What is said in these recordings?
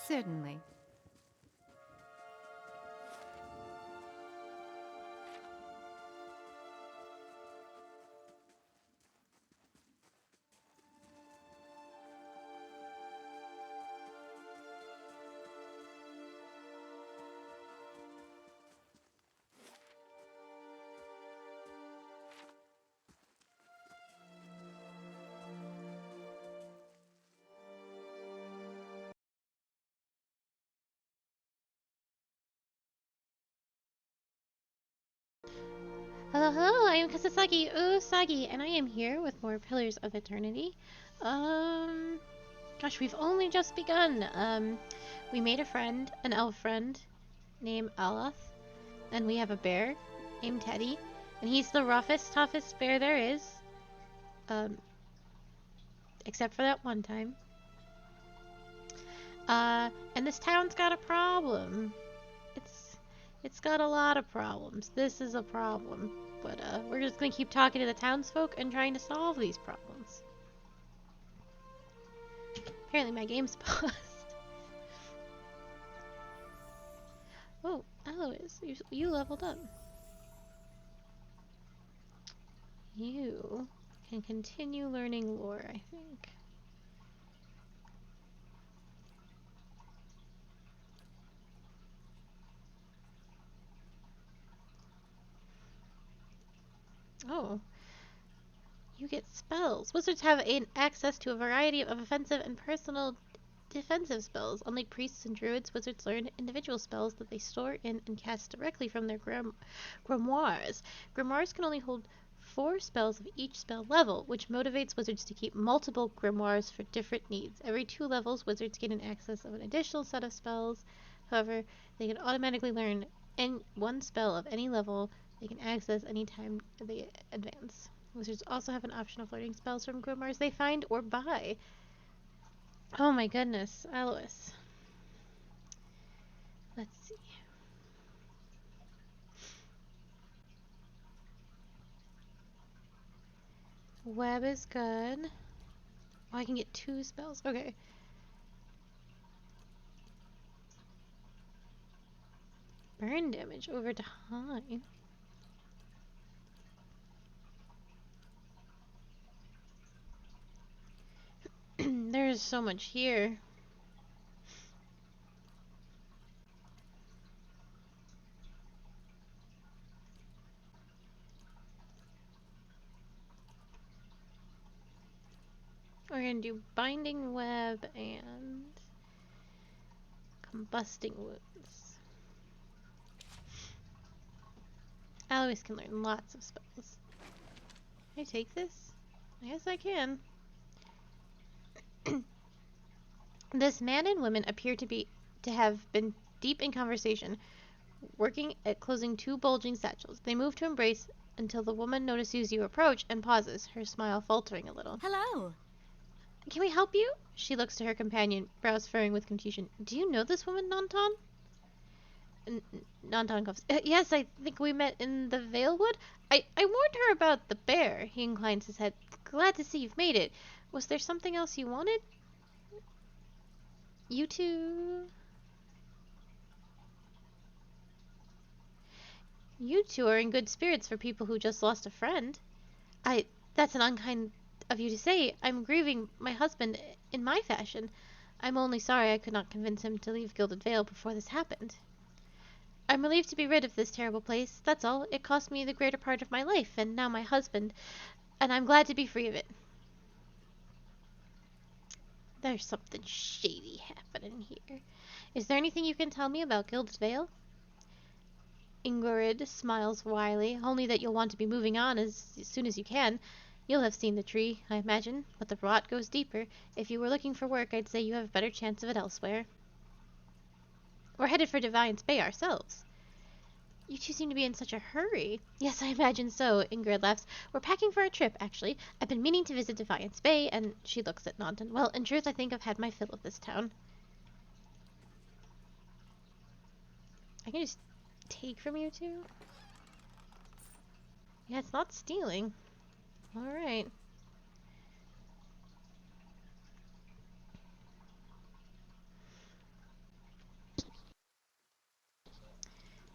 Certainly. Hello, hello, I am Kasasagi Usagi, and I am here with more Pillars of Eternity. Um, Gosh, we've only just begun. We made a friend, an elf friend, named Aloth, and we have a bear named Teddy, and he's the roughest, toughest bear there is. Um, except for that one time. And this town's got a problem. It's got a lot of problems. This is a problem. But, we're just gonna keep talking to the townsfolk and trying to solve these problems. Apparently my game's paused. Oh, Alois, you leveled up. You can continue learning lore, I think. Oh, you get spells. Wizards have access to a variety of offensive and personal defensive spells. Unlike priests and druids, wizards learn individual spells that they store in and cast directly from their grimoires. Grimoires can only hold 4 spells of each spell level, which motivates wizards to keep multiple grimoires for different needs. Every 2 levels, wizards gain an access of an additional set of spells. However, they can automatically learn one spell of any level they can access anytime they advance. Wizards also have an option of learning spells from grimoires they find or buy. Oh my goodness, Alois. Let's see. Web is good. Oh, I can get 2 spells. Okay. Burn damage over time. There's so much here. We're gonna do binding web and combusting wounds. Alois can learn lots of spells. Can I take this? I guess I can. This man and woman appear to have been deep in conversation, working at closing 2 bulging satchels. They move to embrace until the woman notices you approach and pauses, her smile faltering a little. Hello. Can we help you? She looks to her companion, brows furrowing with confusion. Do you know this woman, Nanton? Nanton coughs. Yes, I think we met in the Valewood. I warned her about the bear. He inclines his head. Glad to see you've made it. Was there something else you wanted? You two... You two are in good spirits for people who just lost a friend. That's an unkind of you to say. I'm grieving my husband in my fashion. I'm only sorry I could not convince him to leave Gilded Vale before this happened. I'm relieved to be rid of this terrible place, that's all. It cost me the greater part of my life, and now my husband, and I'm glad to be free of it. There's something shady happening here. Is there anything you can tell me about Gilded Vale? Ingrid smiles wryly, only that you'll want to be moving on as soon as you can. You'll have seen the tree, I imagine, but the rot goes deeper. If you were looking for work, I'd say you have a better chance of it elsewhere. We're headed for Deviance Bay ourselves. You two seem to be in such a hurry. Yes, I imagine so, Ingrid laughs. We're packing for a trip, actually. I've been meaning to visit Defiance Bay, and she looks at Nanton. Well, in truth, I think I've had my fill of this town. I can just take from you two? Yeah, it's not stealing. Alright.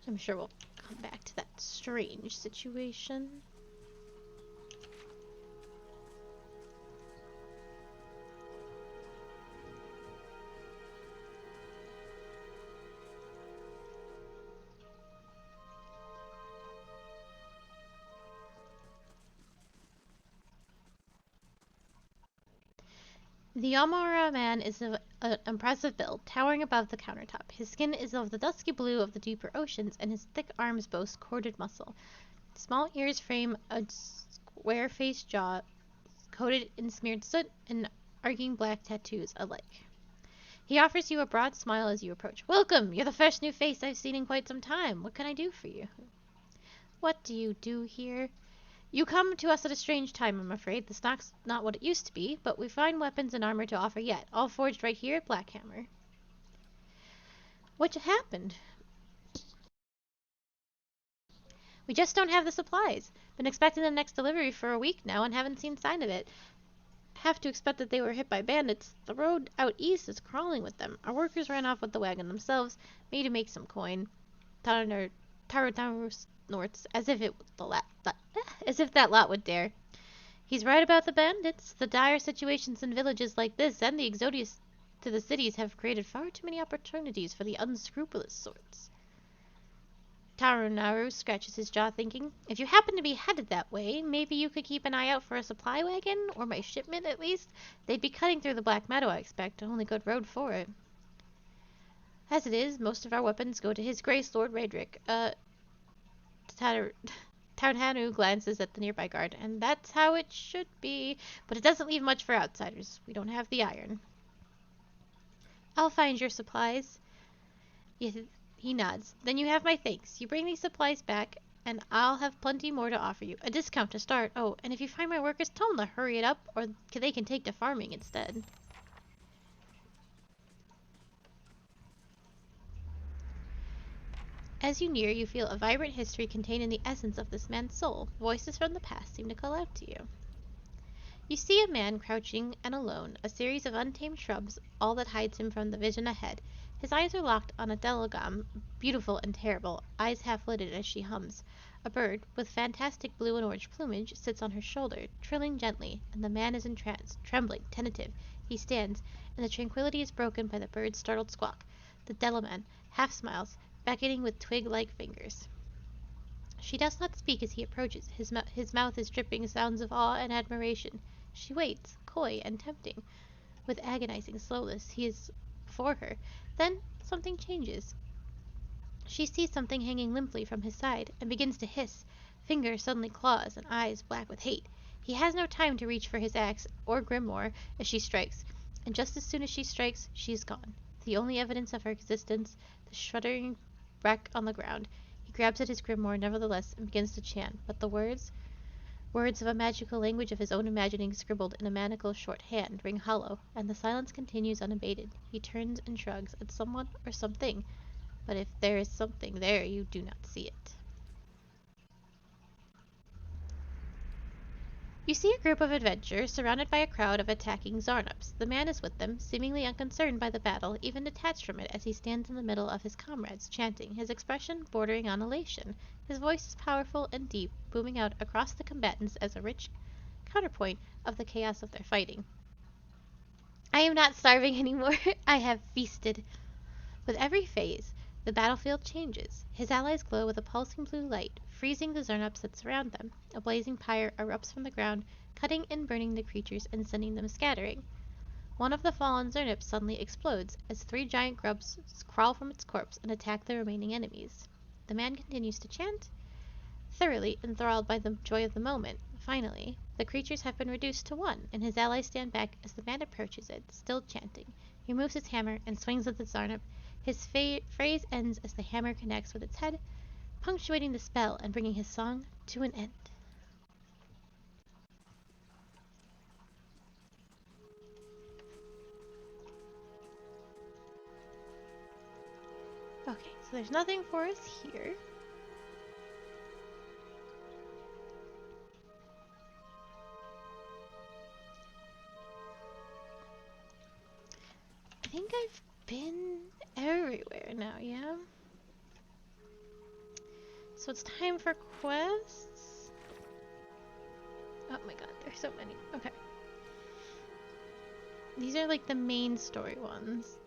I'm sure we'll come back to that strange situation. The Yamara man is of an impressive build, towering above the countertop. His skin is of the dusky blue of the deeper oceans, and his thick arms boast corded muscle. Small ears frame a square-faced jaw, coated in smeared soot and arcing black tattoos alike. He offers you a broad smile as you approach. Welcome! You're the first new face I've seen in quite some time. What can I do for you? What do you do here? You come to us at a strange time, I'm afraid. The stock's not what it used to be, but we find weapons and armor to offer yet, all forged right here at Blackhammer. What happened? We just don't have the supplies. Been expecting the next delivery for a week now and haven't seen sign of it. Have to expect that they were hit by bandits. The road out east is crawling with them. Our workers ran off with the wagon themselves, maybe to make some coin. Taru snorts, as if as if that lot would dare. He's right about the bandits. The dire situations in villages like this and the exodus to the cities have created far too many opportunities for the unscrupulous sorts. Tarunaru scratches his jaw, thinking, if you happen to be headed that way, maybe you could keep an eye out for a supply wagon, or my shipment at least. They'd be cutting through the Black Meadow, I expect, only good road for it. As it is, most of our weapons go to His Grace Lord Raedric. Tarhanu glances at the nearby guard, and that's how it should be, but it doesn't leave much for outsiders. We don't have the iron. I'll find your supplies. He nods. Then you have my thanks. You bring these supplies back, and I'll have plenty more to offer you. A discount to start. Oh, and if you find my workers, tell them to hurry it up, or they can take to farming instead. As you near, you feel a vibrant history contained in the essence of this man's soul. Voices from the past seem to call out to you. You see a man crouching and alone, a series of untamed shrubs, all that hides him from the vision ahead. His eyes are locked on a Delagam, beautiful and terrible, eyes half-lidded as she hums. A bird, with fantastic blue and orange plumage, sits on her shoulder, trilling gently, and the man is entranced, trembling, tentative. He stands, and the tranquility is broken by the bird's startled squawk. The Delaman half smiles, beckoning with twig-like fingers. She does not speak as he approaches. His mouth is dripping sounds of awe and admiration. She waits, coy and tempting. With agonizing slowness, he is before her. Then something changes. She sees something hanging limply from his side, and begins to hiss. Fingers suddenly claws, and eyes black with hate. He has no time to reach for his axe or grimoire as she strikes, and just as soon as she strikes, she is gone. The only evidence of her existence, the shuddering wreck on the ground. He grabs at his grimoire nevertheless and begins to chant, but the words of a magical language of his own imagining scribbled in a maniacal short hand, ring hollow, and the silence continues unabated. He turns and shrugs at someone or something, but if there is something there, you do not see it. You see a group of adventurers surrounded by a crowd of attacking Zarnups. The man is with them, seemingly unconcerned by the battle, even detached from it as he stands in the middle of his comrades, chanting, his expression bordering on elation. His voice is powerful and deep, booming out across the combatants as a rich counterpoint of the chaos of their fighting. I am not starving anymore. I have feasted. With every phase, the battlefield changes. His allies glow with a pulsing blue light, freezing the Zarnups that surround them. A blazing pyre erupts from the ground, cutting and burning the creatures and sending them scattering. One of the fallen Zarnups suddenly explodes as 3 giant grubs crawl from its corpse and attack the remaining enemies. The man continues to chant, thoroughly enthralled by the joy of the moment. Finally, the creatures have been reduced to 1, and his allies stand back as the man approaches it, still chanting. He moves his hammer and swings at the Zarnup. His phrase ends as the hammer connects with its head, punctuating the spell and bringing his song to an end. Okay, so there's nothing for us here. I think I've been everywhere now, yeah? So it's time for quests. Oh my god, there's so many. Okay. These are like the main story ones.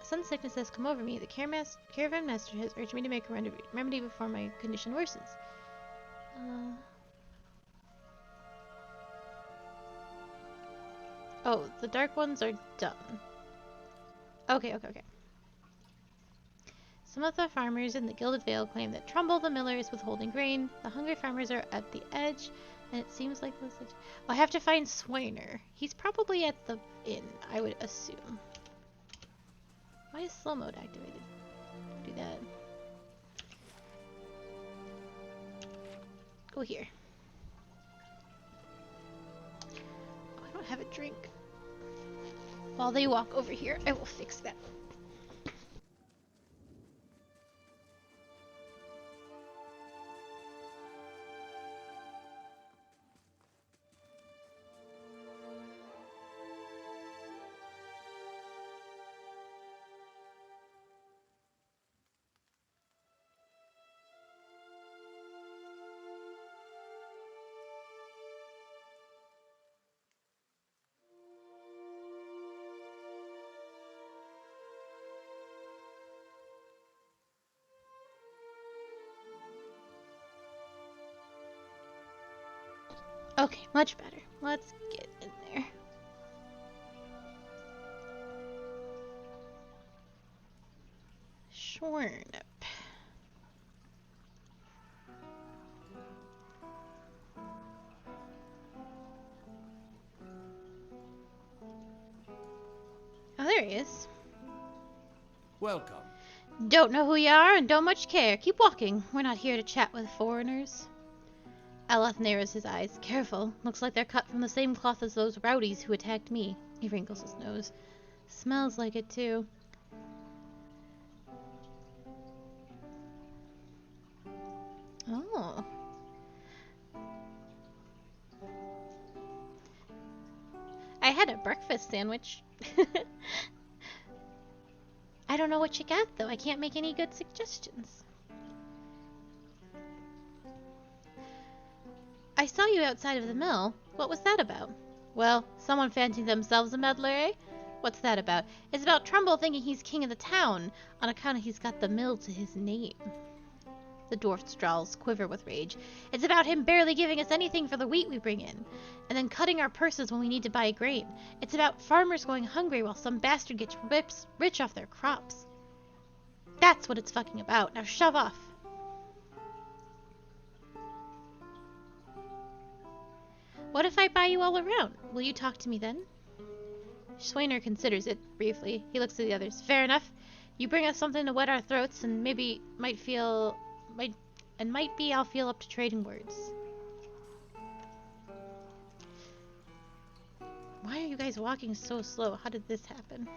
Sun sickness has come over me. The caravan master has urged me to make a remedy before my condition worsens. Oh, the dark ones are done. Okay. Some of the farmers in the Gilded Vale claim that Trumbull the miller is withholding grain. The hungry farmers are at the edge, and it seems like this. I have to find Swainer. He's probably at the inn, I would assume. Why is slow mode activated? Do that. Go here. Oh, I don't have a drink. While they walk over here, I will fix that. Okay, much better. Let's get in there. Shorn up. Oh, there he is. Welcome. Don't know who you are and don't much care. Keep walking. We're not here to chat with foreigners. Aloth narrows his eyes. Careful. Looks like they're cut from the same cloth as those rowdies who attacked me. He wrinkles his nose. Smells like it, too. Oh. I had a breakfast sandwich. I don't know what you got, though. I can't make any good suggestions. I saw you outside of the mill. What was that about? Well, someone fancied themselves a meddler, eh? What's that about? It's about Trumbull thinking he's king of the town, on account of he's got the mill to his name. The dwarf's jowls quiver with rage. It's about him barely giving us anything for the wheat we bring in, and then cutting our purses when we need to buy grain. It's about farmers going hungry while some bastard gets rich off their crops. That's what it's fucking about. Now shove off. What if I buy you all around? Will you talk to me then? Swainer considers it briefly. He looks at the others. Fair enough. You bring us something to wet our throats, and maybe might be I'll feel up to trading words. Why are you guys walking so slow? How did this happen?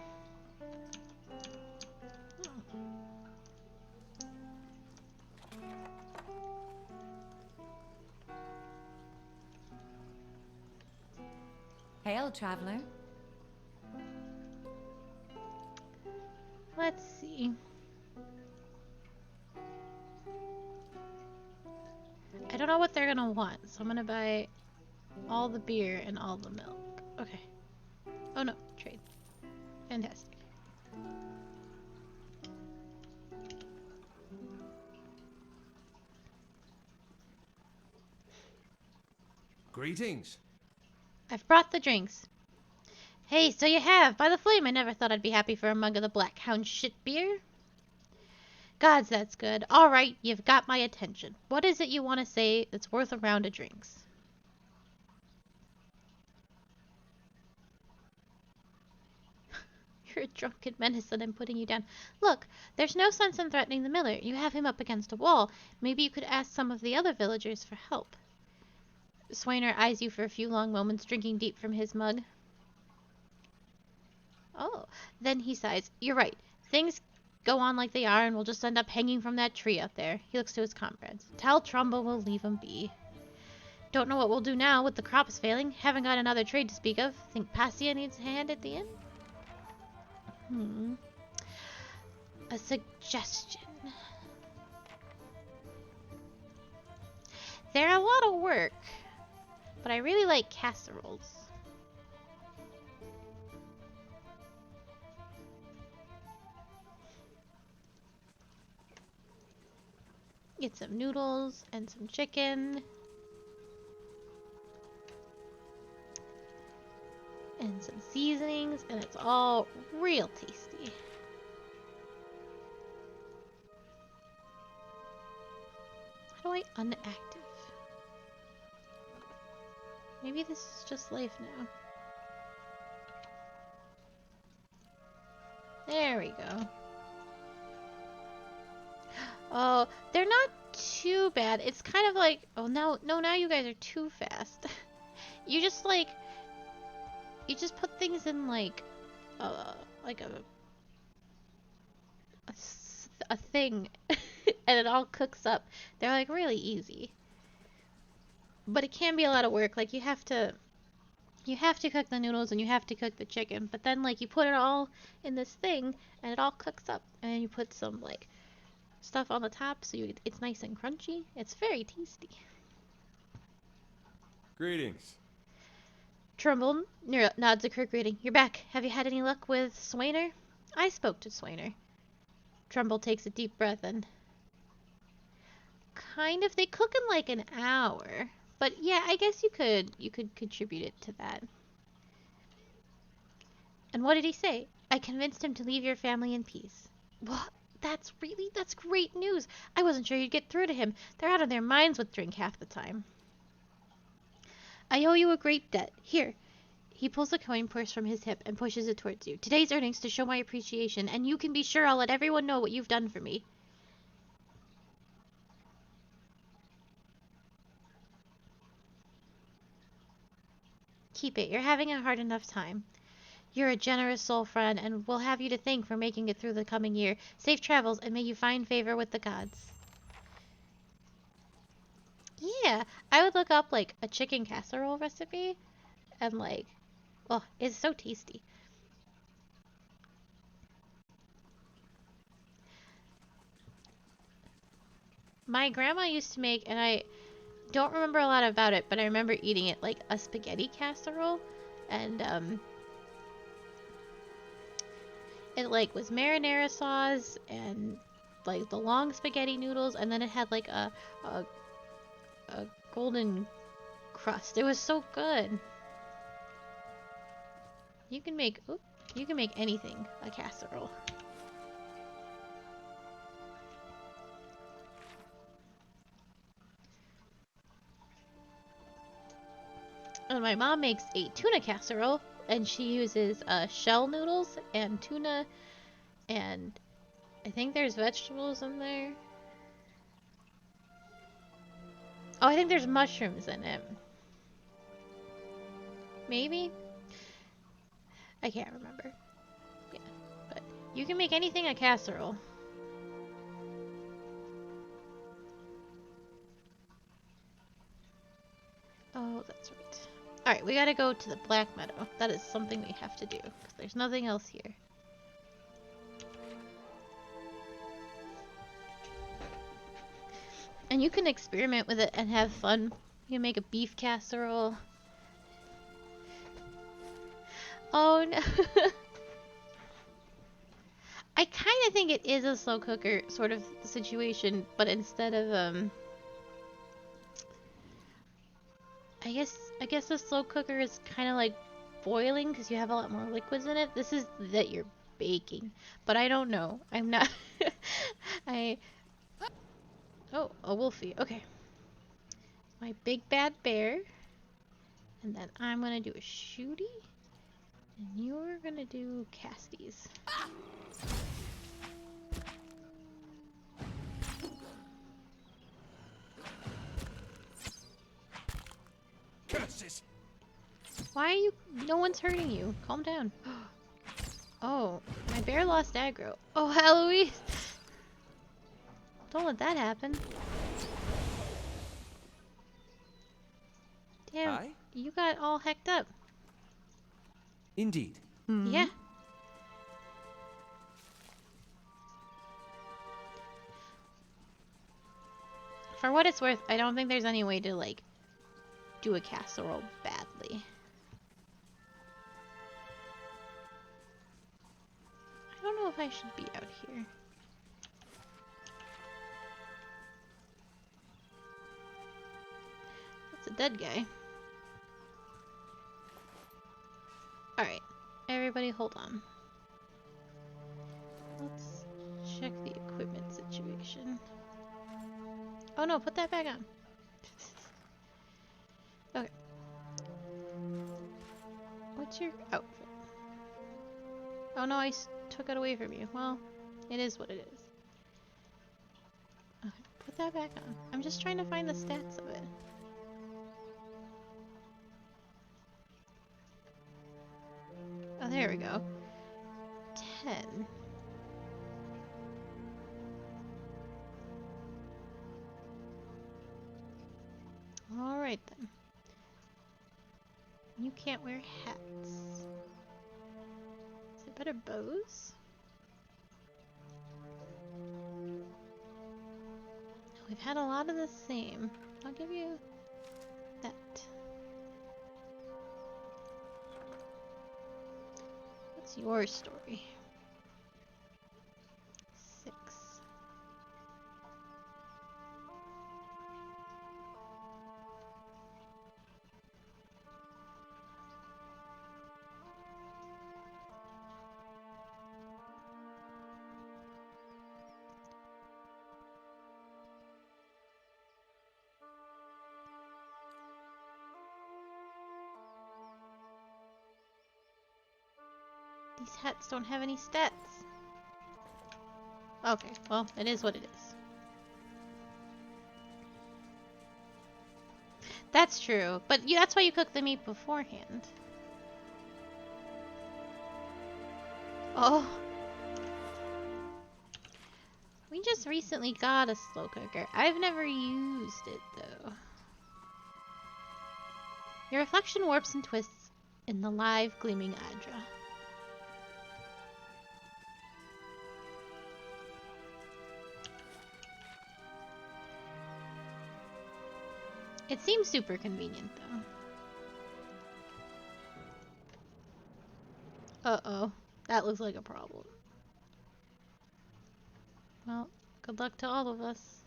Hail, traveler. Let's see. I don't know what they're gonna want, so I'm gonna buy all the beer and all the milk. Okay. Oh no, trade. Fantastic. Greetings. I've brought the drinks. Hey, so you have. By the flame, I never thought I'd be happy for a mug of the Black Hound shit beer. Gods, that's good. All right, you've got my attention. What is it you want to say that's worth a round of drinks? You're a drunken menace and I'm putting you down. Look, there's no sense in threatening the miller. You have him up against a wall. Maybe you could ask some of the other villagers for help. Swainer eyes you for a few long moments, drinking deep from his mug. Oh, then he sighs. You're right. Things go on like they are and we'll just end up hanging from that tree out there. He looks to his comrades. Tell Trumbull we'll leave him be. Don't know what we'll do now with the crops failing. Haven't got another trade to speak of. Think Passia needs a hand at the end? A suggestion. They're a lot of work, but I really like casseroles. Get some noodles and some chicken. And some seasonings, and it's all real tasty. How do I unactive? Maybe this is just life now. There we go. Oh, they're not too bad. It's kind of like, oh no, now you guys are too fast. You just like, you just put things in like a thing, and it all cooks up. They're like really easy, but it can be a lot of work. Like you have to cook the noodles and you have to cook the chicken, but then like you put it all in this thing and it all cooks up, and then you put some like stuff on the top so it's nice and crunchy. It's very tasty. Greetings. Trumbull nods a quick greeting. You're back. Have you had any luck with Swainer? I spoke to Swainer. Trumbull takes a deep breath and... Kind of. They cook in like an hour. But yeah, I guess you could contribute it to that. And what did he say? I convinced him to leave your family in peace. What? That's great news. I wasn't sure you'd get through to him. They're out of their minds with drink half the time. I owe you a great debt. Here. He pulls a coin purse from his hip and pushes it towards you. Today's earnings to show my appreciation, and you can be sure I'll let everyone know what you've done for me. Keep it. You're having a hard enough time. You're a generous soul, friend, and we'll have you to thank for making it through the coming year. Safe travels, and may you find favor with the gods. Yeah, I would look up, like, a chicken casserole recipe, and, like, oh, it's so tasty. My grandma used to make, and I don't remember a lot about it, but I remember eating it, like, a spaghetti casserole, and, it, like, was marinara sauce, and, like, the long spaghetti noodles, and then it had, like, a golden crust. It was so good. You can make anything a casserole. And my mom makes a tuna casserole, and she uses shell noodles and tuna, and I think there's vegetables in there. Oh, I think there's mushrooms in it. Maybe? I can't remember. Yeah, but you can make anything a casserole. Oh, that's right. Alright, we gotta go to the Black Meadow. That is something we have to do, because there's nothing else here. And you can experiment with it and have fun. You can make a beef casserole. Oh no. I kind of think it is a slow cooker sort of situation, but instead of I guess a slow cooker is kind of like boiling because you have a lot more liquids in it. This is that you're baking, but I don't know. I'm not. Oh, a wolfie. Okay. My big bad bear, and then I'm gonna do a shooty, and you're gonna do casties. Curses! Why are you? No one's hurting you. Calm down. Oh, my bear lost aggro. Oh, Eloise! Don't let that happen. Damn, Aye? you got all hecked up. Indeed. Yeah. For what it's worth, I don't think there's any way to, like, do a casserole badly. I don't know if I should be out here. That's a dead guy. Alright, everybody hold on. Let's check the equipment situation. Oh no, put that back on. Okay. What's your outfit? Oh no, I took it away from you. Well, it is what it is. Okay, put that back on. I'm just trying to find the stats of it. Oh, there we go. 10. Alright then. You can't wear hats. Is it better bows? We've had a lot of the same. I'll give you that. What's your story? 6. These hats don't have any stats. Okay, well, it is what it is. That's true, but that's why you cook the meat beforehand. Oh. We just recently got a slow cooker. I've never used it, though. Your reflection warps and twists in the live, gleaming Adra. It seems super convenient, though. Uh-oh. That looks like a problem. Well, good luck to all of us.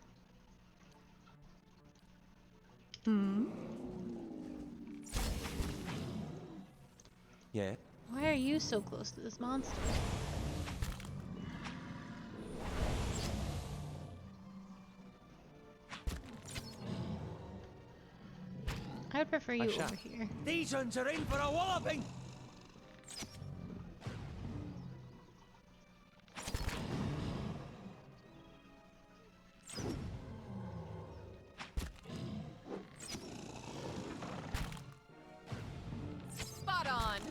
Yeah. Why are you so close to this monster? I would prefer you over here. These ones are in for a walloping. Spot on.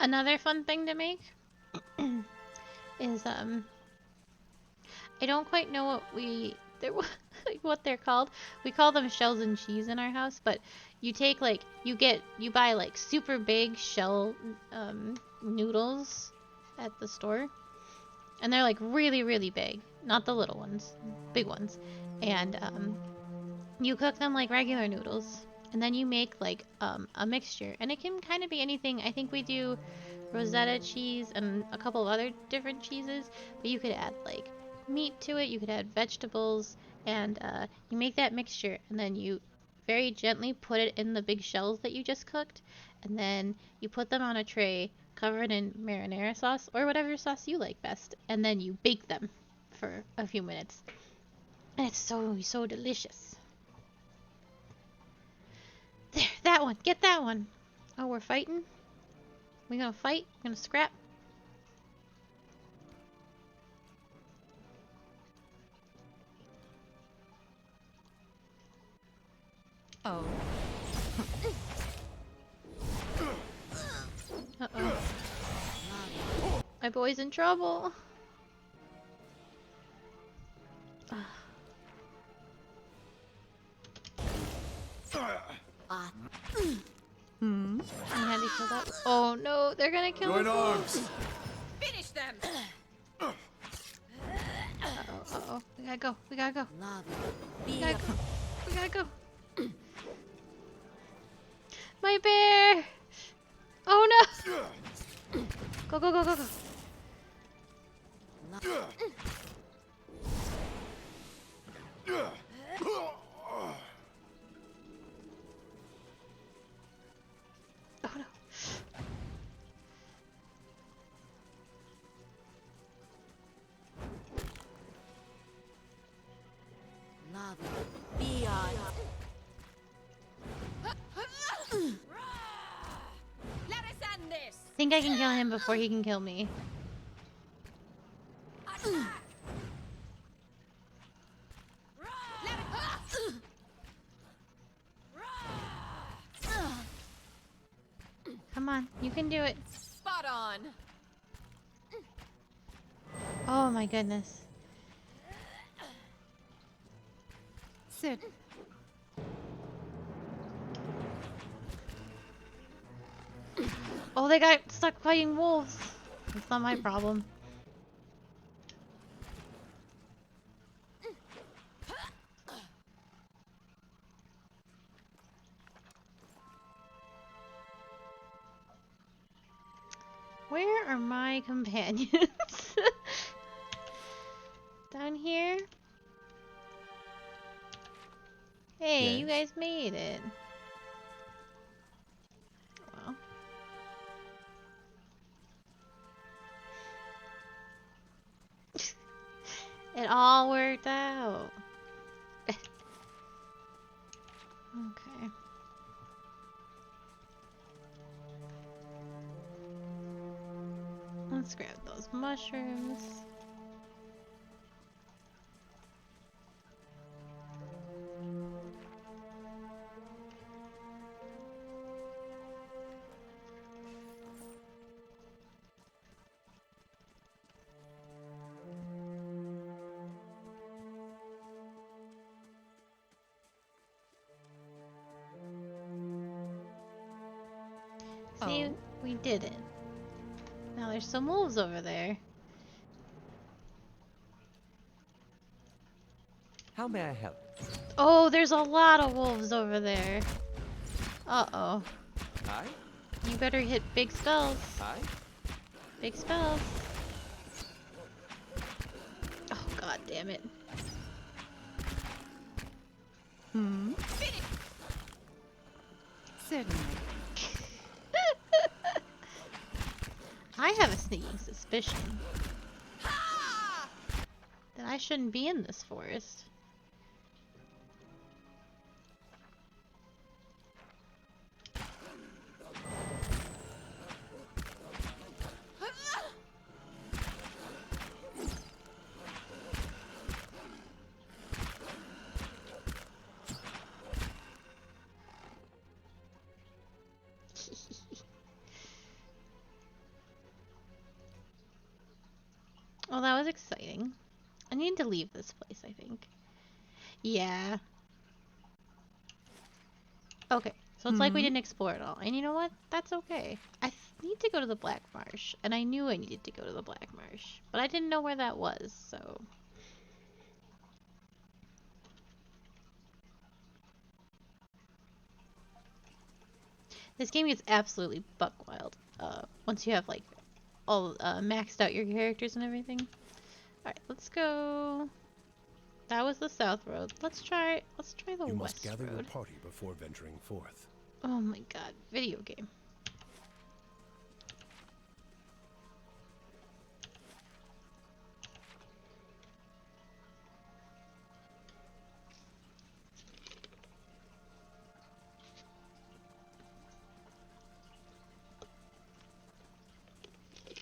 Another fun thing to make is I don't quite know what they're called. We call them shells and cheese in our house, but you take like you buy like super big shell noodles at the store, and they're like really, really big, not the little ones, big ones, and you cook them like regular noodles. And then you make like a mixture, and it can kind of be anything. I think we do Rosetta cheese and a couple of other different cheeses, but you could add like meat to it, you could add vegetables, and you make that mixture, and then you very gently put it in the big shells that you just cooked, and then you put them on a tray, cover it in marinara sauce or whatever sauce you like best, and then you bake them for a few minutes. And it's so delicious. There, that one. Get that one. Oh, we're fighting? We gonna fight? Gonna scrap? Oh. Uh-oh. My boy's in trouble. kill that. Oh no, they're gonna kill Join us all. arms. Finish them. Uh-oh. We gotta go. We gotta go. Lava. We gotta go. We gotta go. My bear! Oh no! Go, go, go, go, go. Oh no. Lava. Beyond. Let us end this. I think I can kill him before he can kill me. Come on, you can do it. Spot on. Oh my goodness. Sit. Oh, they got stuck fighting wolves. That's not my problem. Where are my companions? Down here? Hey, you Yes? guys made it. Well. It all worked out. Okay. Let's grab those mushrooms. See, Oh. we did it. Now there's some wolves over there. How may I help? Oh, there's a lot of wolves over there. Uh-oh. Hi? You better hit big spells. Hi? Big spells. Oh, god damn it. Hmm. Certainly. I have a sneaking suspicion that I shouldn't be in this forest. Well, that was exciting. I need to leave this place, I think. Yeah. Okay, so it's like we didn't explore it all. And you know what? That's okay. I need to go to the Black Marsh, and I knew I needed to go to the Black Marsh, but I didn't know where that was, so... This game gets absolutely buck wild, once you have, like, all, maxed out your characters and everything. Alright, let's go... That was the south road. Let's try the You west must gather road. your party before venturing forth. Oh my god, video game.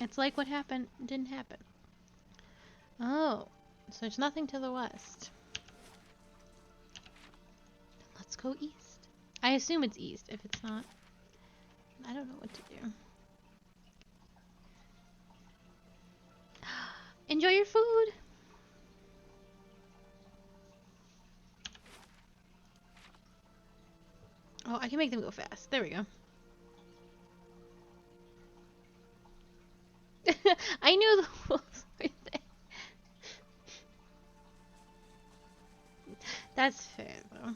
It's like what happened didn't happen. Oh, so there's nothing to the west. Let's go east. I assume it's east. If it's not, I don't know what to do. Enjoy your food! Oh, I can make them go fast. There we go. I knew the wolves were there. That's fair, though.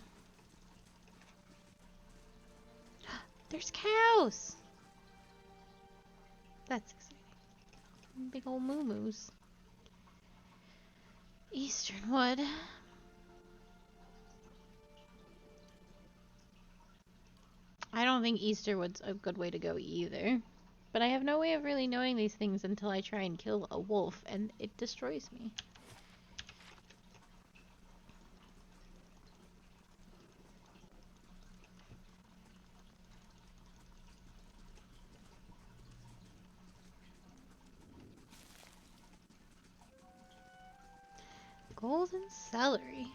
There's cows! That's exciting. Big old moo-moos. Eastern Wood. I don't think Easterwood's a good way to go either. But I have no way of really knowing these things until I try and kill a wolf, and it destroys me. Golden celery.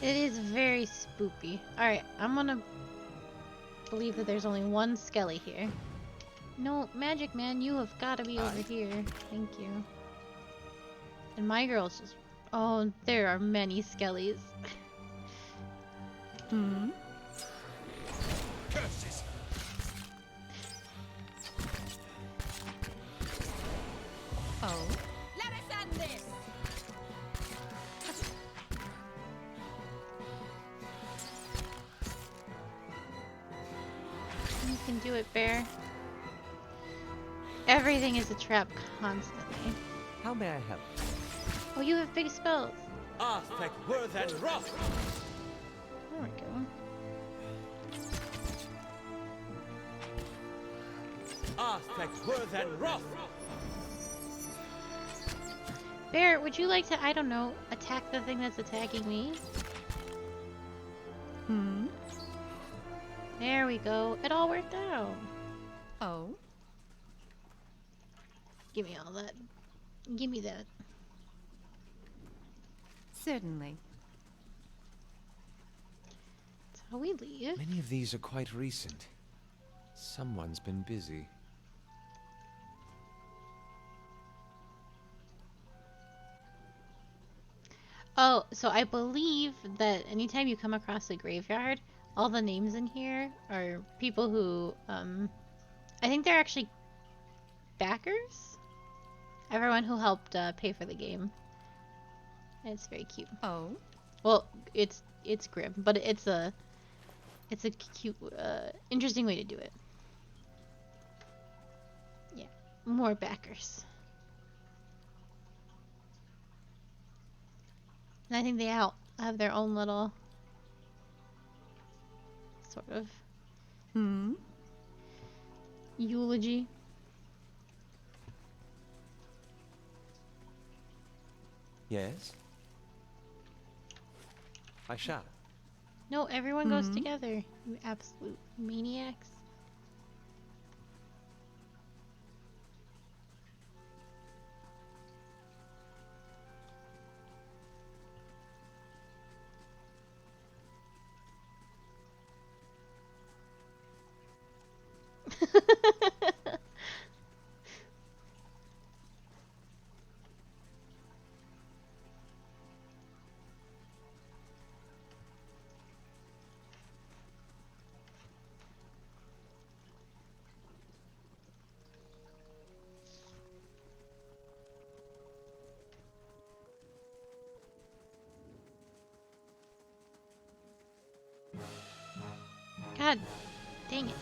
It is very spooky. Alright, I'm gonna believe that there's only one skelly here. No, Magic Man, you have got to be over here. Thank you. And my girl's just... Oh, there are many skellies. Hmm? Curses! Oh? Let us end this! You can do it, Bear. Everything is a trap constantly. How may I help? Oh, you have big spells. Aspect worth and wrath. There we go. Aspect worth and wrath. Bear, would you like to, I don't know, attack the thing that's attacking me? Hmm? There we go. It all worked out. Oh? Give me all that. Give me that. Certainly. That's how we leave. Many of these are quite recent. Someone's been busy. Oh, so I believe that anytime you come across a graveyard, all the names in here are people who, I think they're actually backers? Everyone who helped pay for the game. It's very cute. Oh? Well, it's grim, but it's a cute, interesting way to do it. Yeah, more backers. And I think they all have their own little sort of Hmm? eulogy. Yes? I shall. No, everyone goes together. You absolute maniacs. God dang it.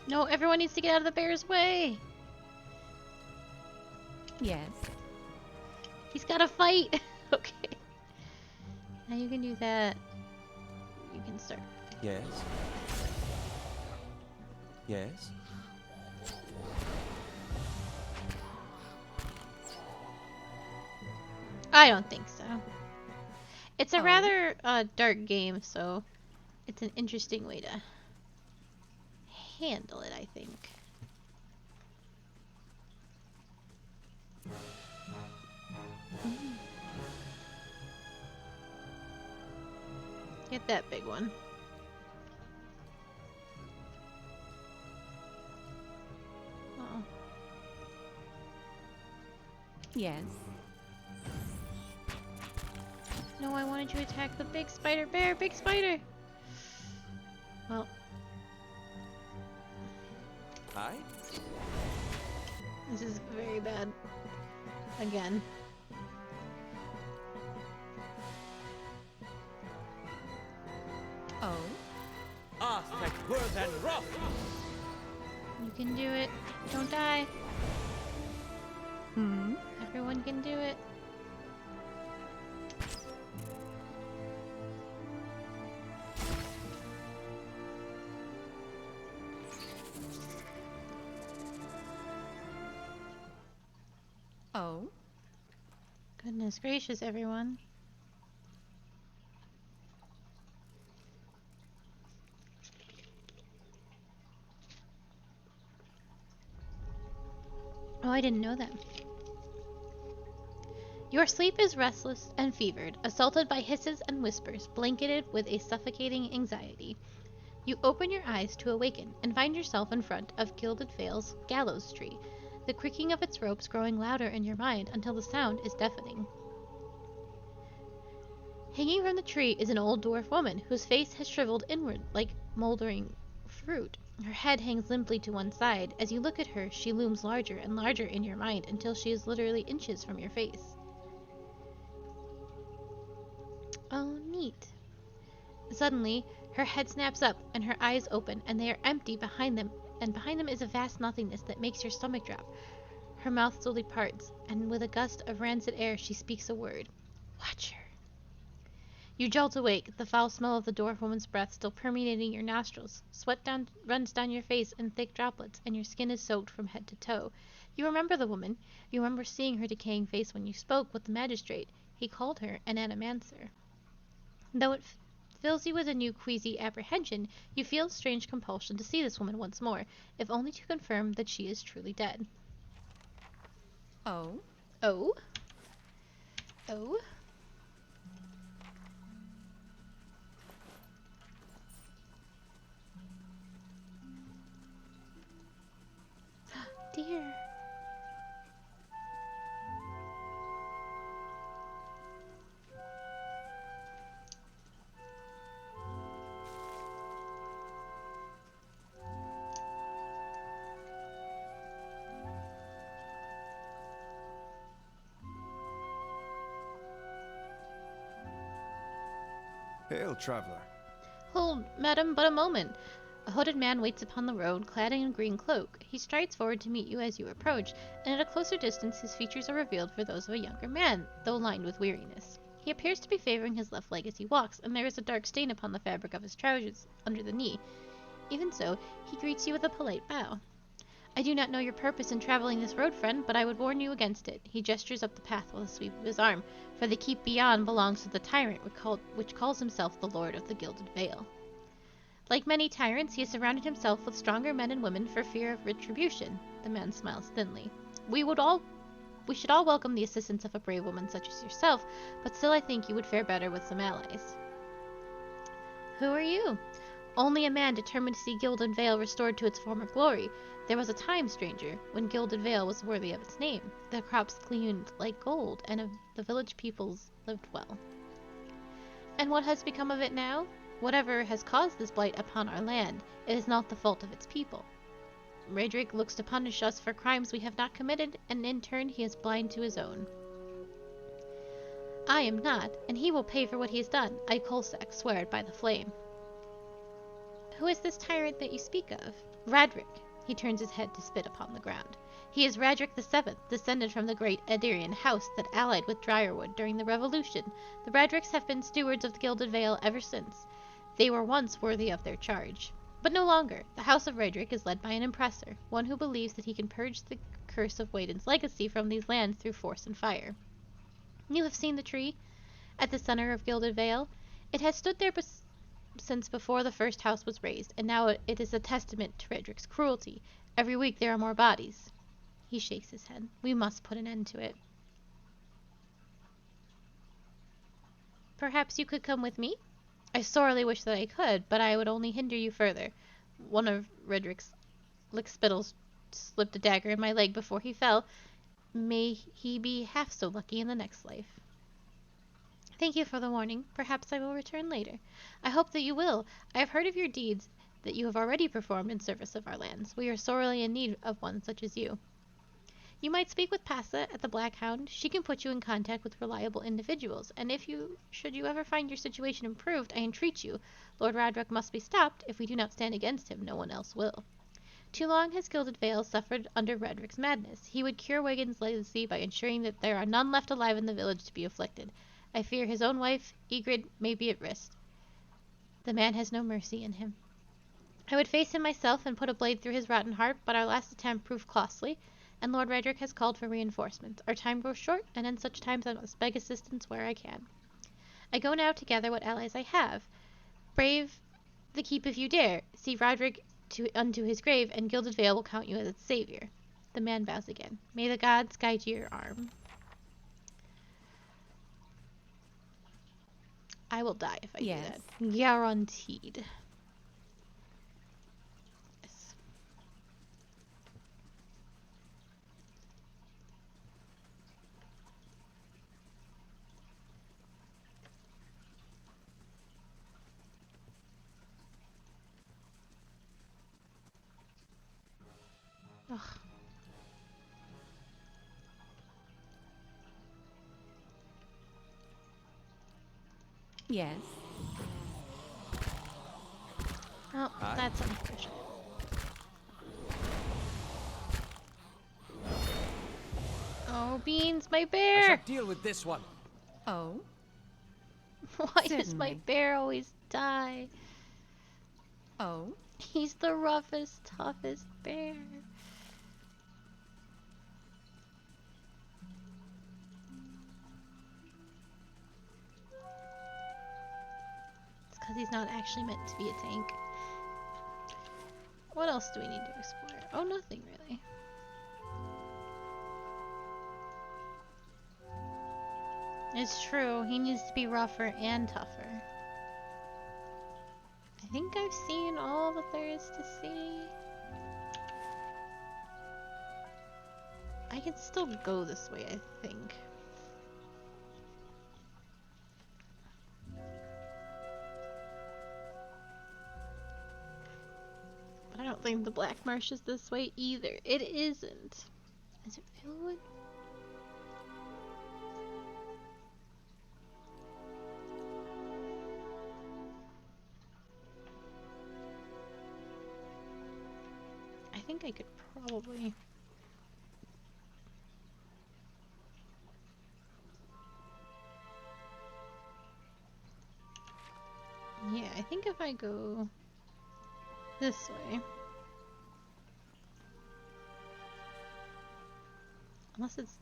No, everyone needs to get out of the bear's way. Yes. He's gotta fight. Okay. Now you can do that. You can start. Yes? Yes? I don't think so. It's a Oh. rather dark game, so it's an interesting way to handle it, I think. Get that big one. Oh. Yes. No, I wanted to attack the big spider bear. Big spider! Well. Hi? This is very bad. Again. Oh. Aspect worse than rough! You can do it. Don't die. Hmm. Everyone can do it. Oh. Goodness gracious, everyone. Oh, I didn't know that. Your sleep is restless and fevered, assaulted by hisses and whispers, blanketed with a suffocating anxiety. You open your eyes to awaken and find yourself in front of Gilded Vale's gallows tree, the creaking of its ropes growing louder in your mind until the sound is deafening. Hanging from the tree is an old dwarf woman whose face has shriveled inward like moldering fruit. Her head hangs limply to one side. As you look at her, she looms larger and larger in your mind until she is literally inches from your face. Oh, neat. Suddenly, her head snaps up and her eyes open, and they are empty behind them, and behind them is a vast nothingness that makes your stomach drop. Her mouth slowly parts, and with a gust of rancid air, she speaks a word. Watcher. You jolt awake, the foul smell of the dwarf woman's breath still permeating your nostrils. Sweat runs down your face in thick droplets, and your skin is soaked from head to toe. You remember the woman. You remember seeing her decaying face when you spoke with the magistrate. He called her an animancer. Though it fills you with a new queasy apprehension, you feel a strange compulsion to see this woman once more, if only to confirm that she is truly dead. Oh. Oh? Oh? Dear. Hail, traveler. Hold, madam, but a moment. A hooded man waits upon the road, clad in a green cloak. He strides forward to meet you as you approach, and at a closer distance his features are revealed for those of a younger man, though lined with weariness. He appears to be favoring his left leg as he walks, and there is a dark stain upon the fabric of his trousers under the knee. Even so, he greets you with a polite bow. I do not know your purpose in traveling this road, friend, but I would warn you against it. He gestures up the path with a sweep of his arm, for the keep beyond belongs to the tyrant which calls himself the Lord of the Gilded Vale. Like many tyrants, he has surrounded himself with stronger men and women for fear of retribution. The man smiles thinly. We should all welcome the assistance of a brave woman such as yourself, but still I think you would fare better with some allies. Who are you? Only a man determined to see Gilded Vale restored to its former glory. There was a time, stranger, when Gilded Vale was worthy of its name. The crops gleamed like gold, and the village peoples lived well. And what has become of it now? Whatever has caused this blight upon our land, it is not the fault of its people. Raedric looks to punish us for crimes we have not committed, and in turn he is blind to his own. I am not, and he will pay for what he has done. I, Colsack, swear it by the flame. Who is this tyrant that you speak of? Radric. He turns his head to spit upon the ground. He is Radric the Seventh, descended from the great Edirian house that allied with Dryerwood during the Revolution. The Radrics have been stewards of the Gilded Vale ever since. They were once worthy of their charge. But no longer. The House of Raedric is led by an impressor, one who believes that he can purge the curse of Waden's legacy from these lands through force and fire. You have seen the tree? At the center of Gilded Vale? It has stood there since before the first house was raised, and now it is a testament to Raedric's cruelty. Every week there are more bodies. He shakes his head. We must put an end to it. Perhaps you could come with me? I sorely wish that I could, but I would only hinder you further. One of Redrick's lickspittles slipped a dagger in my leg before he fell. May he be half so lucky in the next life. Thank you for the warning. Perhaps I will return later. I hope that you will. I have heard of your deeds that you have already performed in service of our lands. We are sorely in need of one such as you. You might speak with Passa at the Black Hound. She can put you in contact with reliable individuals, and if you should you ever find your situation improved, I entreat you, Lord Radrock must be stopped. If we do not stand against him, no one else will. Too long has Gilded Vale suffered under Redrick's madness. He would cure Wigan's legacy by ensuring that there are none left alive in the village to be afflicted. I fear his own wife, Ygritte, may be at risk. The man has no mercy in him. I would face him myself and put a blade through his rotten heart, but our last attempt proved costly, and Lord Redrick has called for reinforcements. Our time grows short, and in such times I must beg assistance where I can. I go now to gather what allies I have. Brave the keep if you dare. See Roderick unto his grave, and Gilded Vale will count you as its savior. The man bows again. May the gods guide your arm. I will die if I do Yes. that. Guaranteed. Yes. Ugh. Yes. Oh, Hi. that's unfortunate. Oh, Beans, my I bear! shall deal with this one. Oh. Why does my Certainly. bear always die? Oh. He's the roughest, toughest bear. It's because he's not actually meant to be a tank. What else do we need to explore? Oh, nothing really. It's true, he needs to be rougher and tougher. I think I've seen all that there is to see. I can still go this way, I think. But I don't think the Black Marsh is this way either. It isn't. Is it Fieldwood? I think I could probably... Yeah, I think if I go this way... Unless it's...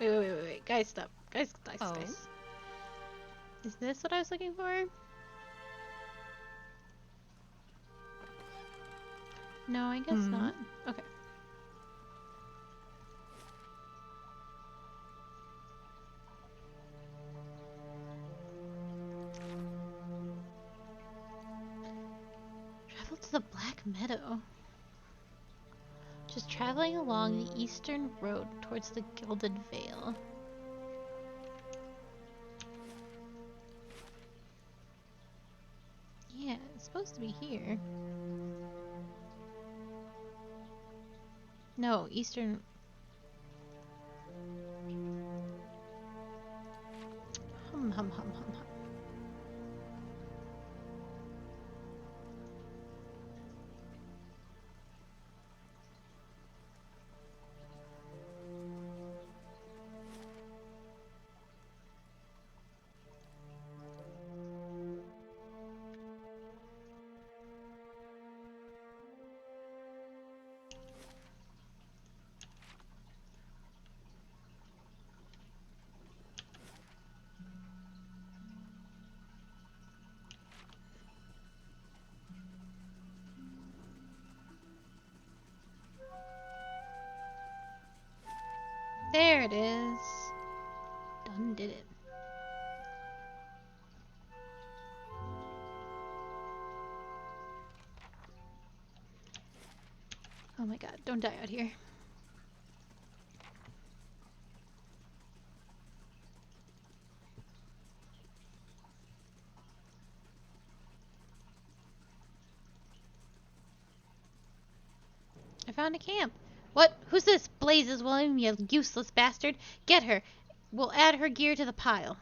Wait. Guys, stop. Guys. Oh. Is this what I was looking for? No, I guess not. Okay. Travel to the Black Meadow. Just traveling along the eastern road towards the Gilded Vale. Yeah, it's supposed to be here. No, eastern... Hum. There it is. Done did it. Oh my god, don't die out here. I found a camp. What? Who's this? Blazes William, you useless bastard. Get her. We'll add her gear to the pile.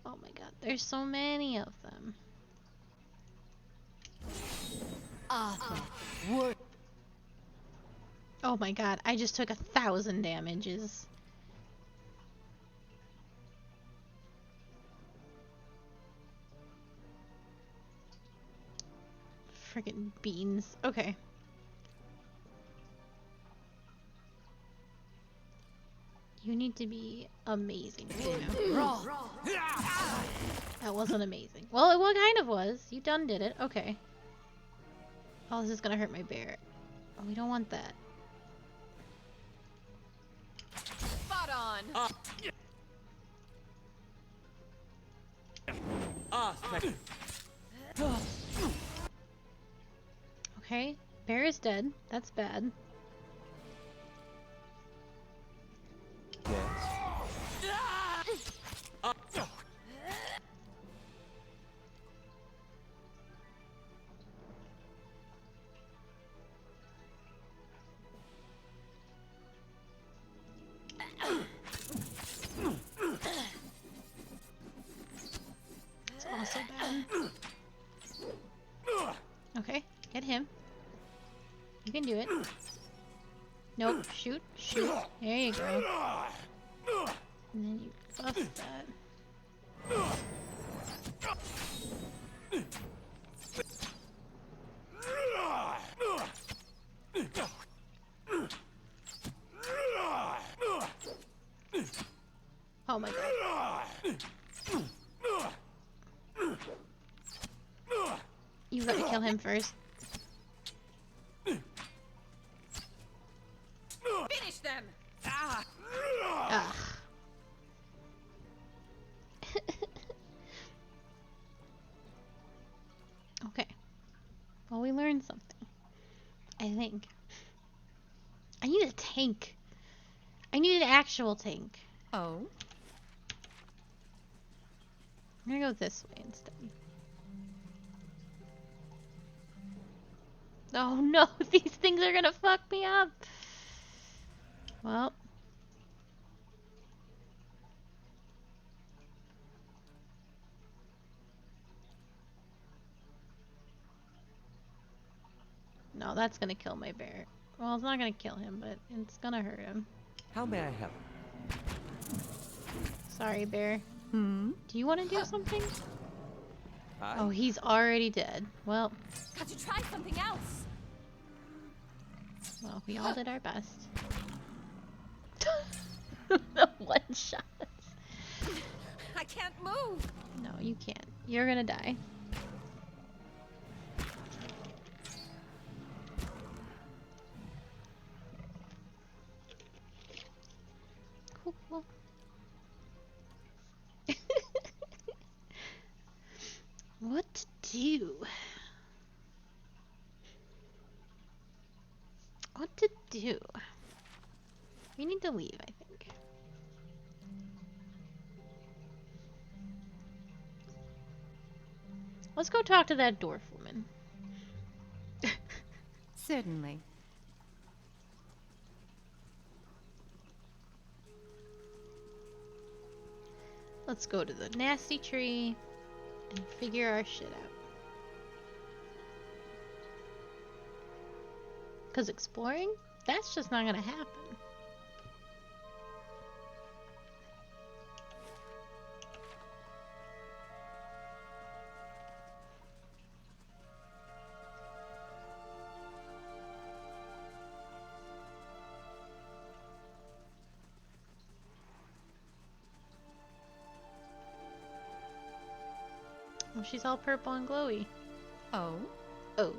Oh my god, there's so many of them. Oh my god, I just took 1,000 damages. Friggin' beans. Okay. You need to be amazing right now. That wasn't amazing. Well, it kind of was. You done did it. Okay. Oh, this is gonna hurt my bear. Oh, we don't want that. Spot on. Okay. Bear is dead. That's bad. Yes. It's also bad. Okay. Get him. You can do it. Nope. Shoot. Shoot. There you go. And then you buff that. Oh my god. You gotta kill him first. Finish them. Ugh. Okay. Well, we learned something. I think. I need a tank. I need an actual tank. Oh? I'm gonna go this way instead. Oh no, these things are gonna fuck me up. Well. No, that's gonna kill my bear. Well, it's not gonna kill him, but it's gonna hurt him. How may I help? Sorry, bear. Hmm? Do you want to do something? I? Oh, he's already dead. Well, Got to try something else. we all did our best. The one shot. I can't move. No, you can't. You're gonna die. Cool. What to do? What to do? We need to leave, I think. Let's go talk to that dwarf woman. Certainly. Let's go to the nasty tree and figure our shit out. Because exploring? That's just not gonna happen. Oh, she's all purple and glowy. Oh? Oh.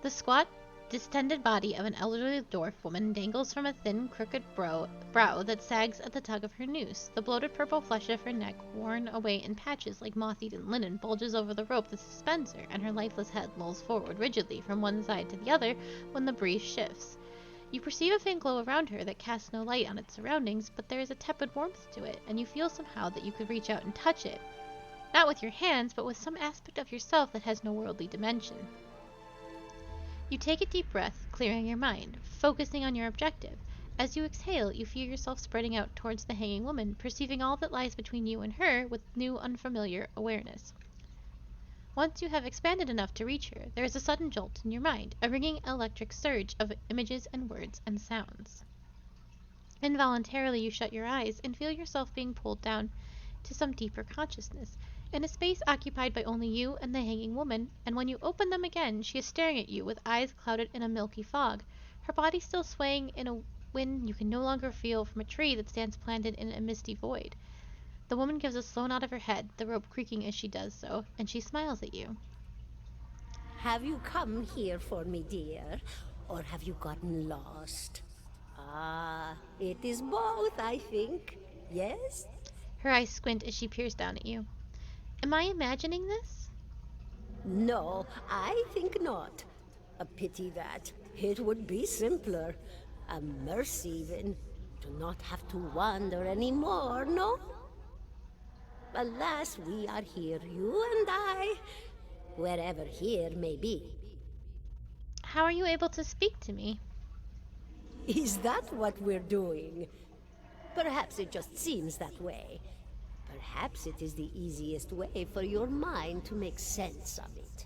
The squat distended body of an elderly dwarf woman dangles from a thin, crooked brow that sags at the tug of her noose. The bloated purple flesh of her neck, worn away in patches like moth-eaten linen, bulges over the rope that suspends her, and her lifeless head lolls forward rigidly from one side to the other when the breeze shifts. You perceive a faint glow around her that casts no light on its surroundings, but there is a tepid warmth to it, and you feel somehow that you could reach out and touch it. Not with your hands, but with some aspect of yourself that has no worldly dimension. You take a deep breath, clearing your mind, focusing on your objective. As you exhale, you feel yourself spreading out towards the hanging woman, perceiving all that lies between you and her with new, unfamiliar awareness. Once you have expanded enough to reach her, there is a sudden jolt in your mind, a ringing electric surge of images and words and sounds. Involuntarily, you shut your eyes and feel yourself being pulled down to some deeper consciousness, in a space occupied by only you and the hanging woman, and when you open them again, she is staring at you with eyes clouded in a milky fog, her body still swaying in a wind you can no longer feel from a tree that stands planted in a misty void. The woman gives a slow nod of her head, the rope creaking as she does so, and she smiles at you. Have you come here for me, dear? Or have you gotten lost? Ah, it is both, I think. Yes? Her eyes squint as she peers down at you. Am I imagining this? No, I think not. A pity that. It would be simpler. A mercy even. To not have to wander anymore, no? Alas, we are here, you and I. Wherever here may be. How are you able to speak to me? Is that what we're doing? Perhaps it just seems that way. Perhaps it is the easiest way for your mind to make sense of it.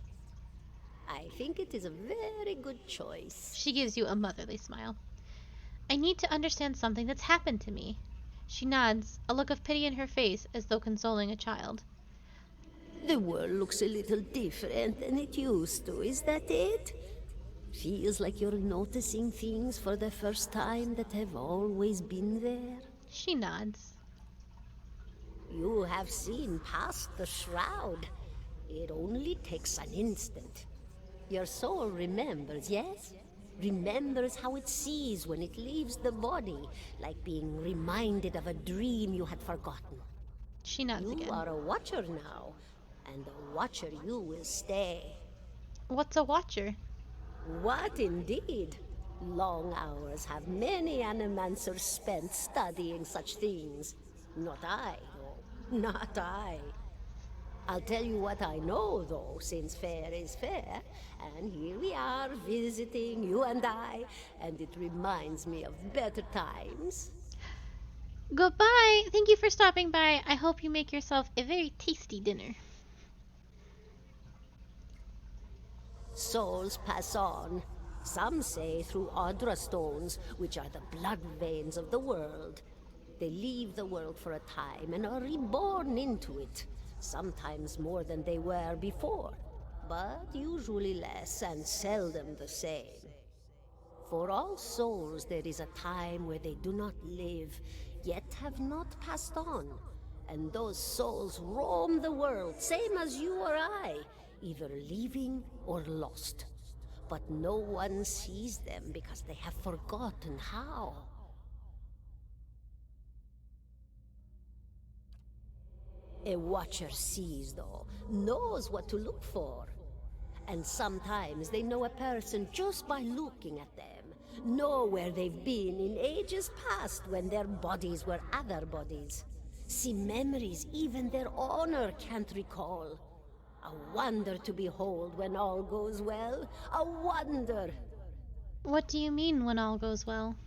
I think it is a very good choice. She gives you a motherly smile. I need to understand something that's happened to me. She nods, a look of pity in her face as though consoling a child. The world looks a little different than it used to, is that it? Feels like you're noticing things for the first time that have always been there. She nods. You have seen past the shroud. It only takes an instant. Your soul remembers, yes? Remembers how it sees when it leaves the body, like being reminded of a dream you had forgotten. She nods You again. are a watcher now, and a watcher you will stay. What's a watcher? What indeed? Long hours have many animancers spent studying such things. Not I, though. Not I. I'll tell you what I know, though, since fair is fair. And here we are, visiting, you and I, and it reminds me of better times. Goodbye! Thank you for stopping by. I hope you make yourself a very tasty dinner. Souls pass on. Some say through Audra stones, which are the blood veins of the world. They leave the world for a time and are reborn into it. Sometimes more than they were before, but usually less and seldom the same. For all souls there is a time where they do not live, yet have not passed on. And those souls roam the world, same as you or I, either leaving or lost. But no one sees them because they have forgotten how. A watcher sees, though, knows what to look for. And sometimes they know a person just by looking at them, know where they've been in ages past when their bodies were other bodies. See memories even their owner can't recall. A wonder to behold when all goes well. A wonder! What do you mean when all goes well?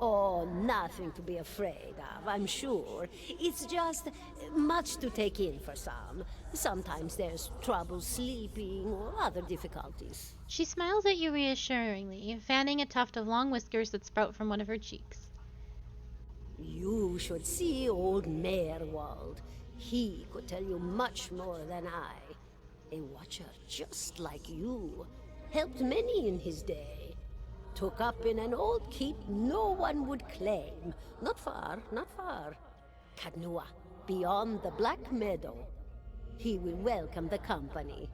Oh, nothing to be afraid of, I'm sure. It's just much to take in for some. Sometimes there's trouble sleeping or other difficulties. She smiles at you reassuringly, fanning a tuft of long whiskers that sprout from one of her cheeks. You should see old Meerwald. He could tell you much more than I. A watcher just like you. Helped many in his day. Took up in an old keep no one would claim. Not far, not far. Kadnua, beyond the Black Meadow. He will welcome the company.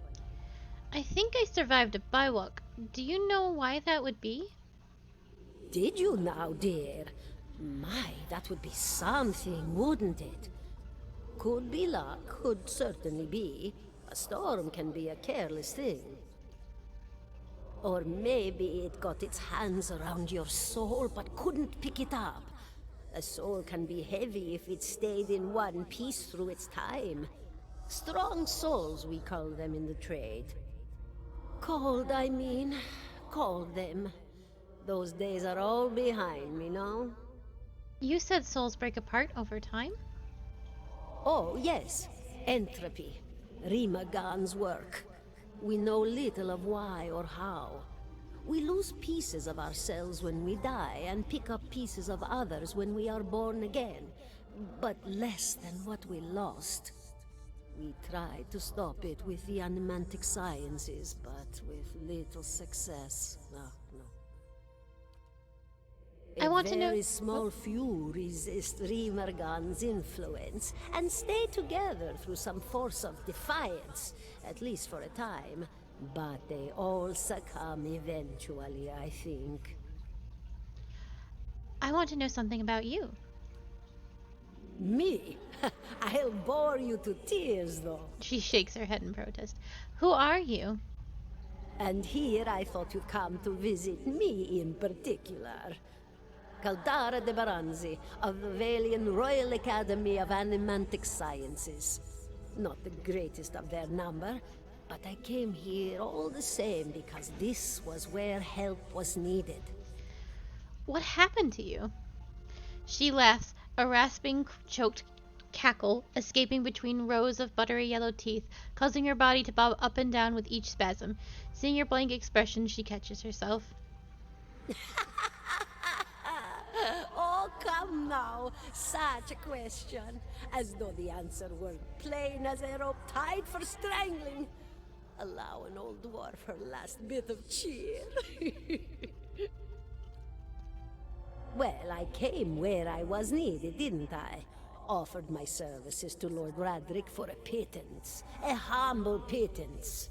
I think I survived a bywalk. Do you know why that would be? Did you now, dear? My, that would be something, wouldn't it? Could be luck, could certainly be. A storm can be a careless thing. Or maybe it got its hands around your soul but couldn't pick it up. A soul can be heavy if it stayed in one piece through its time. Strong souls, we call them in the trade. Cold, I mean. Called them. Those days are all behind me, no? You said souls break apart over time? Oh, yes. Entropy. Rimagan's work. We know little of why or how. We lose pieces of ourselves when we die and pick up pieces of others when we are born again, but less than what we lost. We tried to stop it with the animantic sciences, but with little success. No. I want to know- A very small few resist Rimergan's influence and stay together through some force of defiance, at least for a time. But they all succumb eventually, I think. I want to know something about you. Me? I'll bore you to tears, though. She shakes her head in protest. Who are you? And here I thought you'd come to visit me in particular. Caldara de Baranzi, of the Valian Royal Academy of Animantic Sciences. Not the greatest of their number, but I came here all the same because this was where help was needed. What happened to you? She laughs, a rasping, choked cackle escaping between rows of buttery yellow teeth, causing her body to bob up and down with each spasm. Seeing your blank expression, she catches herself. Oh, come now. Such a question. As though the answer were plain as a rope tied for strangling. Allow an old dwarf her last bit of cheer. Well, I came where I was needed, didn't I? Offered my services to Lord Radric for a pittance. A humble pittance.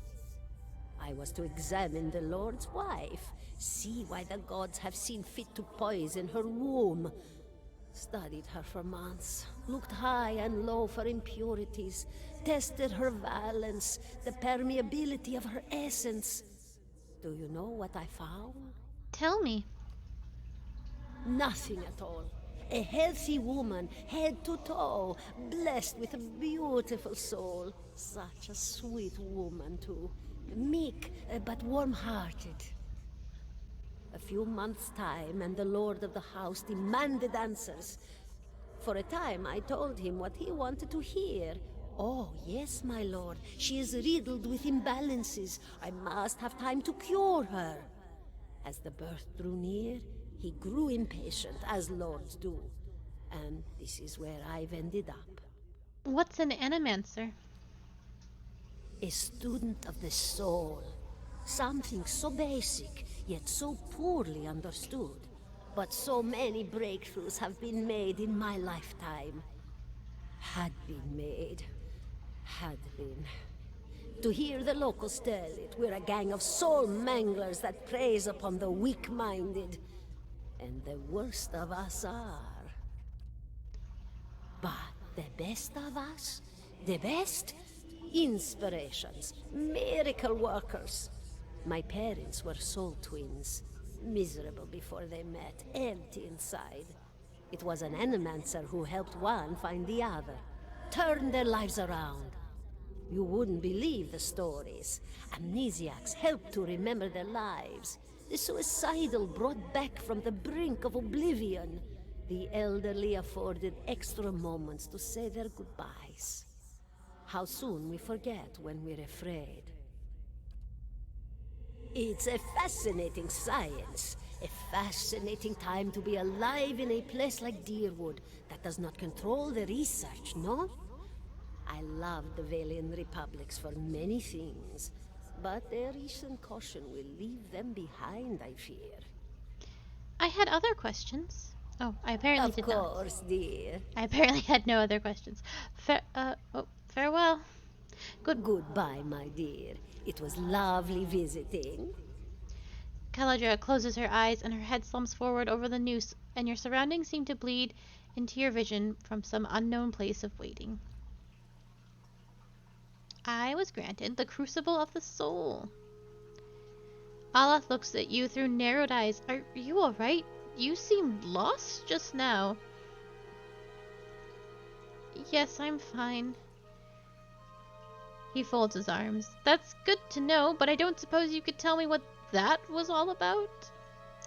I was to examine the Lord's wife, see why the gods have seen fit to poison her womb. Studied her for months, looked high and low for impurities, tested her valence, the permeability of her essence. Do you know what I found? Tell me. Nothing at all. A healthy woman, head to toe, blessed with a beautiful soul. Such a sweet woman, too. Meek, but warm-hearted. A few months' time, and the lord of the house demanded answers. For a time, I told him what he wanted to hear. Oh, yes, my lord. She is riddled with imbalances. I must have time to cure her. As the birth drew near, he grew impatient, as lords do. And this is where I've ended up. What's an animancer? A student of the soul. Something so basic, yet so poorly understood. But so many breakthroughs have been made in my lifetime. Had been made. Had been. To hear the locals tell it, we're a gang of soul manglers that preys upon the weak-minded. And the worst of us are. But the best of us? The best? Inspirations, miracle workers. My parents were soul twins, miserable before they met, empty inside. It was an animancer who helped one find the other, turned their lives around. You wouldn't believe the stories. Amnesiacs helped to remember their lives. The suicidal brought back from the brink of oblivion. The elderly afforded extra moments to say their goodbyes. How soon we forget when we're afraid. It's a fascinating science. A fascinating time to be alive in a place like Deerwood that does not control the research, no? I love the Valian Republics for many things, but their recent caution will leave them behind, I fear. I had other questions. Oh, I apparently did not. Of course, dear. I apparently had no other questions. Farewell. Goodbye, my dear. It was lovely visiting. Caladra closes her eyes and her head slumps forward over the noose, and your surroundings seem to bleed into your vision from some unknown place of waiting. I was granted the crucible of the soul. Aloth looks at you through narrowed eyes. Are you alright? You seemed lost just now. Yes, I'm fine. He folds his arms. That's good to know, but I don't suppose you could tell me what that was all about?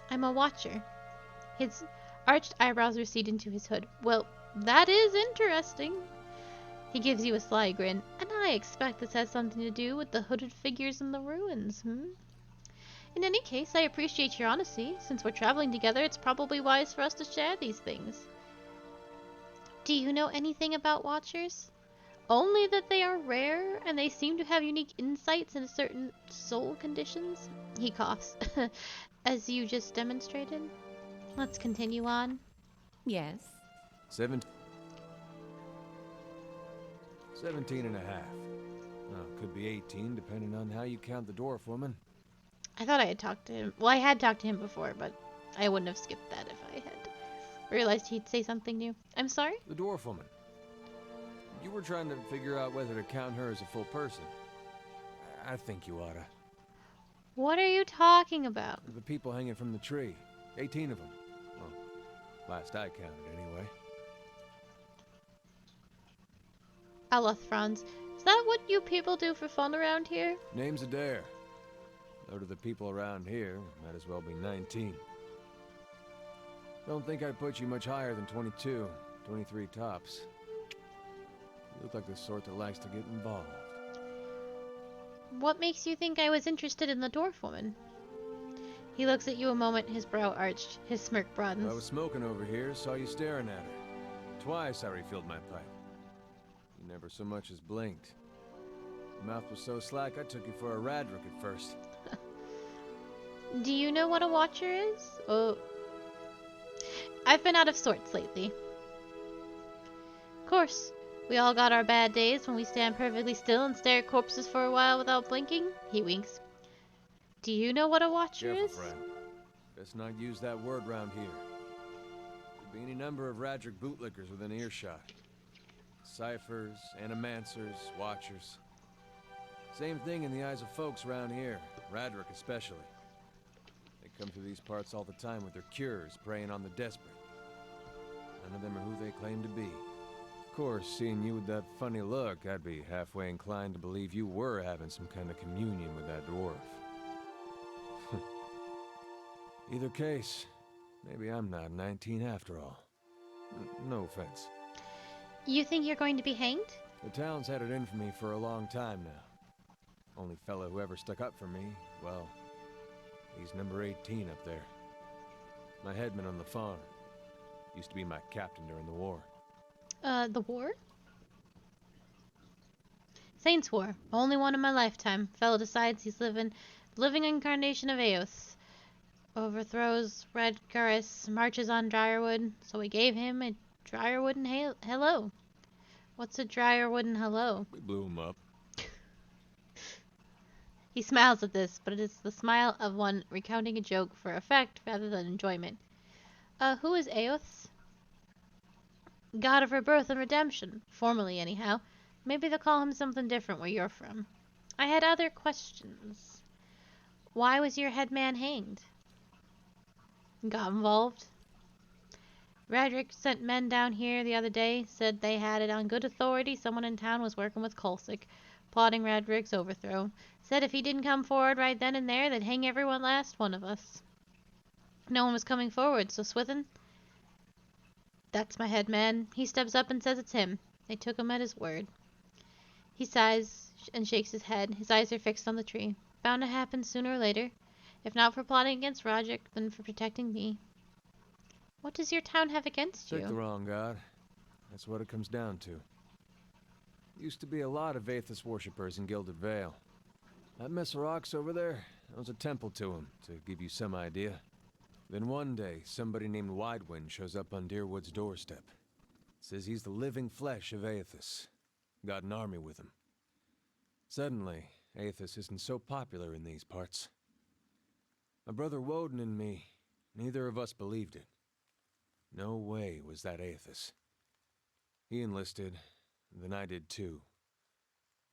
I'm a watcher. His arched eyebrows recede into his hood. Well, that is interesting. He gives you a sly grin. And I expect this has something to do with the hooded figures in the ruins, In any case, I appreciate your honesty. Since we're traveling together, it's probably wise for us to share these things. Do you know anything about Watchers? Only that they are rare, and they seem to have unique insights into certain soul conditions. He coughs, as you just demonstrated. Let's continue on. Yes. 17 and a half. Well, could be 18, depending on how you count the dwarf woman. I thought I had talked to him. Well, I had talked to him before, but I wouldn't have skipped that if I had realized he'd say something new. I'm sorry? The dwarf woman. You were trying to figure out whether to count her as a full person. I think you oughta. What are you talking about? The people hanging from the tree. 18 of them. Well, last I counted, anyway. Aloth frowns. Is that what you people do for fun around here? Name's Adair. Though to the people around here, might as well be 19. Don't think I'd put you much higher than 22, 23 tops. You look like the sort that likes to get involved. What makes you think I was interested in the dwarf woman? He looks at you a moment, his brow arched, his smirk broadens. I was smoking over here, saw you staring at her. Twice I refilled my pipe. You never so much as blinked. Your mouth was so slack I took you for a Radric at first. Do you know what a watcher is? Oh. I've been out of sorts lately. Of course. We all got our bad days when we stand perfectly still and stare at corpses for a while without blinking. He winks. Do you know what a watcher Careful, is? friend. Best not use that word round here. Could be any number of Radric bootlickers within earshot. Ciphers, animancers, watchers. Same thing in the eyes of folks around here, Radric especially. They come through these parts all the time with their cures, preying on the desperate. None of them are who they claim to be. Of course, seeing you with that funny look, I'd be halfway inclined to believe you were having some kind of communion with that dwarf. Either case, maybe I'm not 19 after all. No offense. You think you're going to be hanged? The town's had it in for me for a long time now. Only fellow who ever stuck up for me, well, he's number 18 up there. My headman on the farm. Used to be my captain during the war. The war? Saints War. Only one in my lifetime. Fellow decides he's living incarnation of Eos. Overthrows Redgaris, marches on Dryerwood, so we gave him a Dryerwooden hello. What's a Dryerwooden hello? We blew him up. He smiles at this, but it is the smile of one recounting a joke for effect rather than enjoyment. Who is Eos? God of rebirth and redemption. Formerly, anyhow. Maybe they'll call him something different where you're from. I had other questions. Why was your headman hanged? Got involved? Radric sent men down here the other day, said they had it on good authority someone in town was working with Kolsik, plotting Radric's overthrow. Said if he didn't come forward right then and there, they'd hang every last one of us. No one was coming forward, so Swithin? That's my headman. He steps up and says it's him. They took him at his word. He sighs and shakes his head. His eyes are fixed on the tree. Bound to happen sooner or later. If not for plotting against Roderick, then for protecting me. What does your town have against Pick the you? wrong god. That's what it comes down to. Used to be a lot of Aethys worshippers in Gilded Vale. That mess of rocks over there, that was a temple to him, to give you some idea. Then one day, somebody named Widewind shows up on Deerwood's doorstep. Says he's the living flesh of Aethys. Got an army with him. Suddenly, Aethys isn't so popular in these parts. My brother Woden and me, neither of us believed it. No way was that Aethys. He enlisted, then I did too.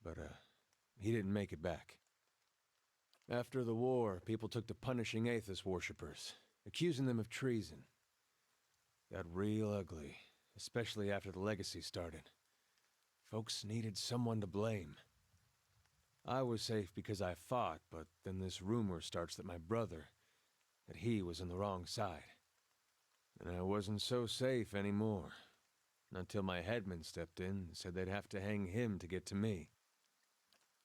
But, he didn't make it back. After the war, people took to punishing Aethys worshippers, accusing them of treason. Got real ugly, especially after the legacy started. Folks needed someone to blame. I was safe because I fought, but then this rumor starts that my brother, that he was on the wrong side. And I wasn't so safe anymore. Until my headman stepped in and said they'd have to hang him to get to me.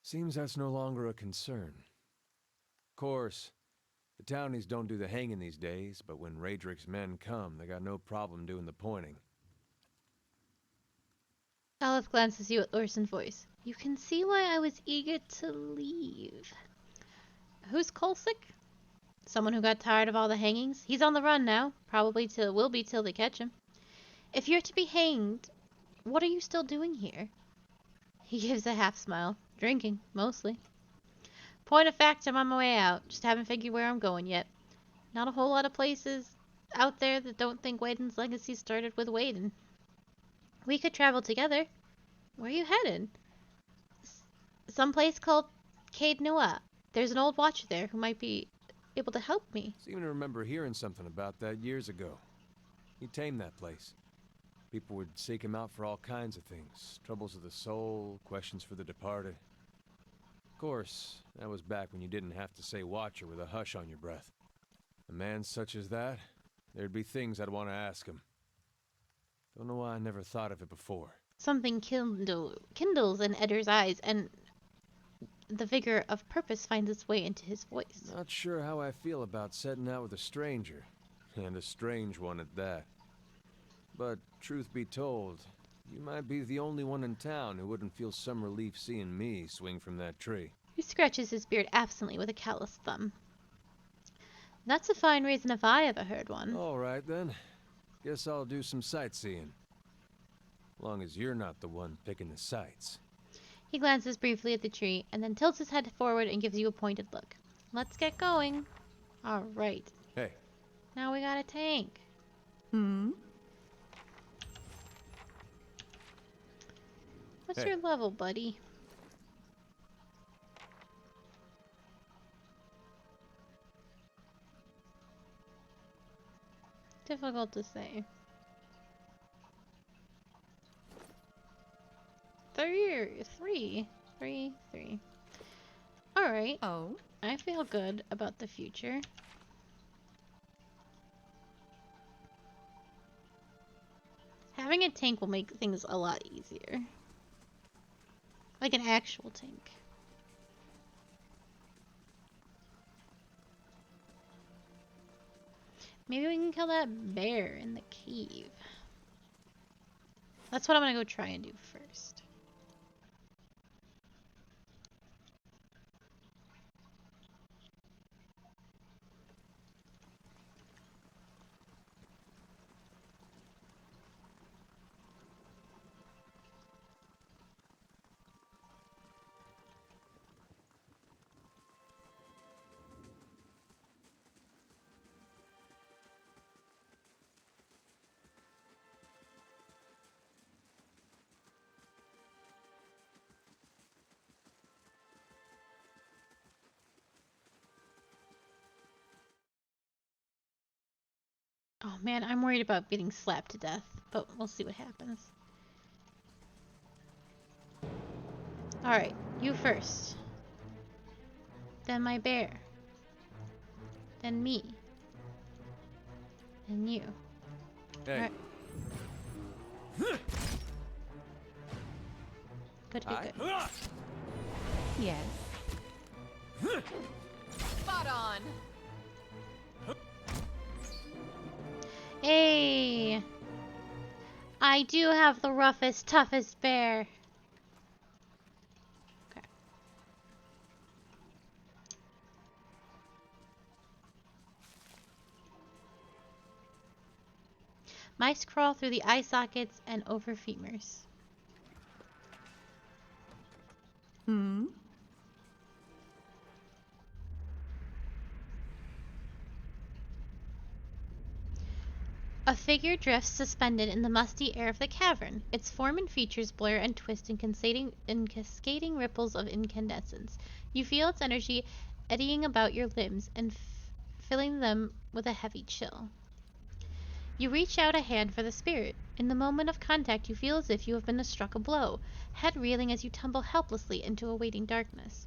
Seems that's no longer a concern. Of course, the townies don't do the hanging these days, but when Raedric's men come, they got no problem doing the pointing. Aleph glances you at Orson's voice. You can see why I was eager to leave. Who's Kolsik? Someone who got tired of all the hangings? He's on the run now. Probably will be till they catch him. If you're to be hanged, what are you still doing here? He gives a half smile. Drinking, mostly. Point of fact, I'm on my way out. Just haven't figured where I'm going yet. Not a whole lot of places out there that don't think Waden's legacy started with Waden. We could travel together. Where are you headed? Someplace called Cade Noah. There's an old watcher there who might be able to help me. Seem to remember hearing something about that years ago. He tamed that place. People would seek him out for all kinds of things. Troubles of the soul, questions for the departed. Of course, that was back when you didn't have to say watcher with a hush on your breath. A man such as that, there'd be things I'd want to ask him. Don't know why I never thought of it before. Something kindles in Eddar's eyes, and the vigor of purpose finds its way into his voice. Not sure how I feel about setting out with a stranger, and a strange one at that. But, truth be told, you might be the only one in town who wouldn't feel some relief seeing me swing from that tree. He scratches his beard absently with a calloused thumb. That's a fine reason if I ever heard one. All right, then. Guess I'll do some sightseeing. Long as you're not the one picking the sights. He glances briefly at the tree, and then tilts his head forward and gives you a pointed look. Let's get going. All right. Hey. Now we got a tank. What's your level, buddy? Difficult to say. 3. Alright. Oh. I feel good about the future. Having a tank will make things a lot easier. Like an actual tank. Maybe we can kill that bear in the cave. That's what I'm gonna go try and do first. Oh man, I'm worried about getting slapped to death, but we'll see what happens. Alright, you first. Then my bear. Then me. And you. Hey. Alright. Good, good, good. Yes. Spot on. Hey! I do have the roughest, toughest bear. Okay. Mice crawl through the eye sockets and over femurs. A figure drifts suspended in the musty air of the cavern. Its form and features blur and twist in cascading ripples of incandescence. You feel its energy eddying about your limbs and filling them with a heavy chill. You reach out a hand for the spirit. In the moment of contact, you feel as if you have been struck a blow, head reeling as you tumble helplessly into a waiting darkness.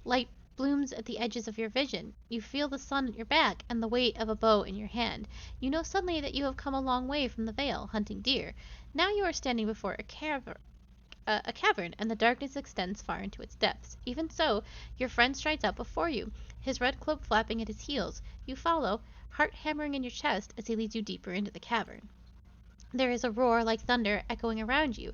Light blooms at the edges of your vision. You feel the sun at your back and the weight of a bow in your hand. You know suddenly that you have come a long way from the vale, hunting deer. Now you are standing before a cavern, and the darkness extends far into its depths. Even so, your friend strides up before you, his red cloak flapping at his heels. You follow, heart hammering in your chest as he leads you deeper into the cavern. There is a roar like thunder echoing around you.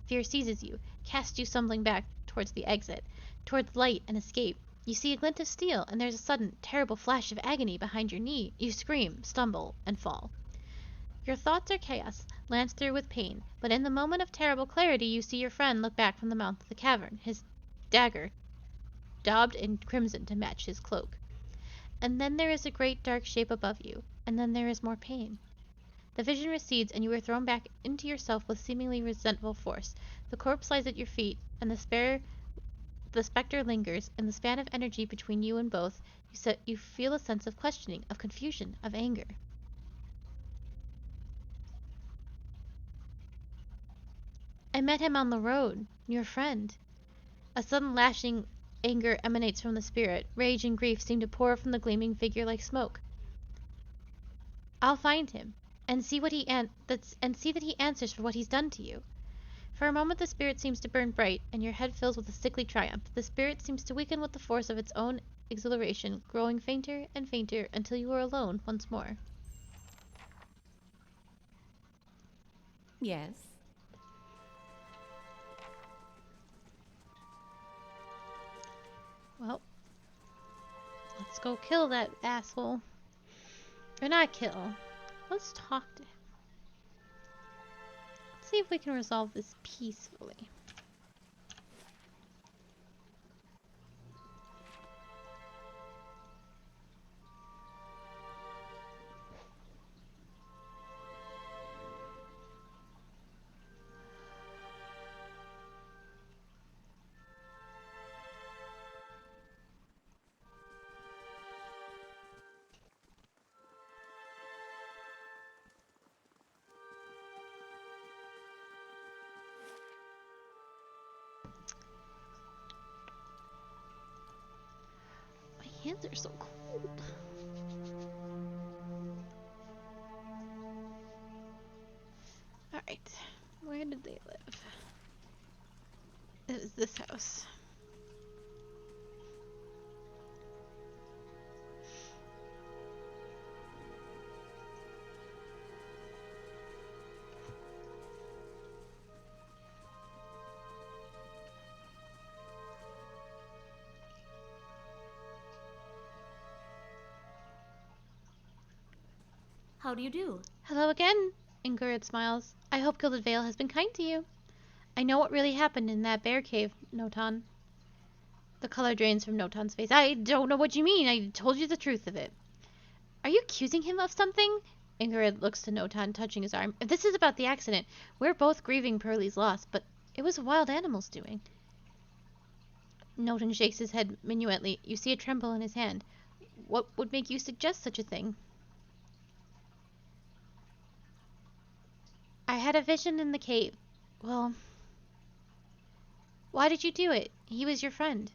Fear seizes you, casts you stumbling back towards the exit, towards light and escape. You see a glint of steel, and there's a sudden, terrible flash of agony behind your knee. You scream, stumble, and fall. Your thoughts are chaos, lanced through with pain, but in the moment of terrible clarity you see your friend look back from the mouth of the cavern, his dagger daubed in crimson to match his cloak. And then there is a great dark shape above you, and then there is more pain. The vision recedes, and you are thrown back into yourself with seemingly resentful force. The corpse lies at your feet, and the specter lingers. In the span of energy between you and both, you feel a sense of questioning, of confusion, of anger. I met him on the road, your friend. A sudden lashing anger emanates from the spirit. Rage and grief seem to pour from the gleaming figure like smoke. I'll find him, and see that he answers for what he's done to you. For a moment the spirit seems to burn bright, and your head fills with a sickly triumph. The spirit seems to weaken with the force of its own exhilaration, growing fainter and fainter until you are alone once more. Yes. Well, let's go kill that asshole. Or not kill. Let's talk to him. Let's see if we can resolve this peacefully. My hands are so cold. Alright, where did they live? It was this house. How do you do? Hello again, Ingrid smiles. I hope Gilded Vale has been kind to you. I know what really happened in that bear cave, Notan. The color drains from Notan's face. I don't know what you mean. I told you the truth of it. Are you accusing him of something? Ingrid looks to Notan, touching his arm. If this is about the accident, we're both grieving Pearlie's loss, but it was a wild animal's doing. Notan shakes his head minuetly. You see a tremble in his hand. What would make you suggest such a thing? I had a vision in the cave. Well, why did you do it? He was your friend.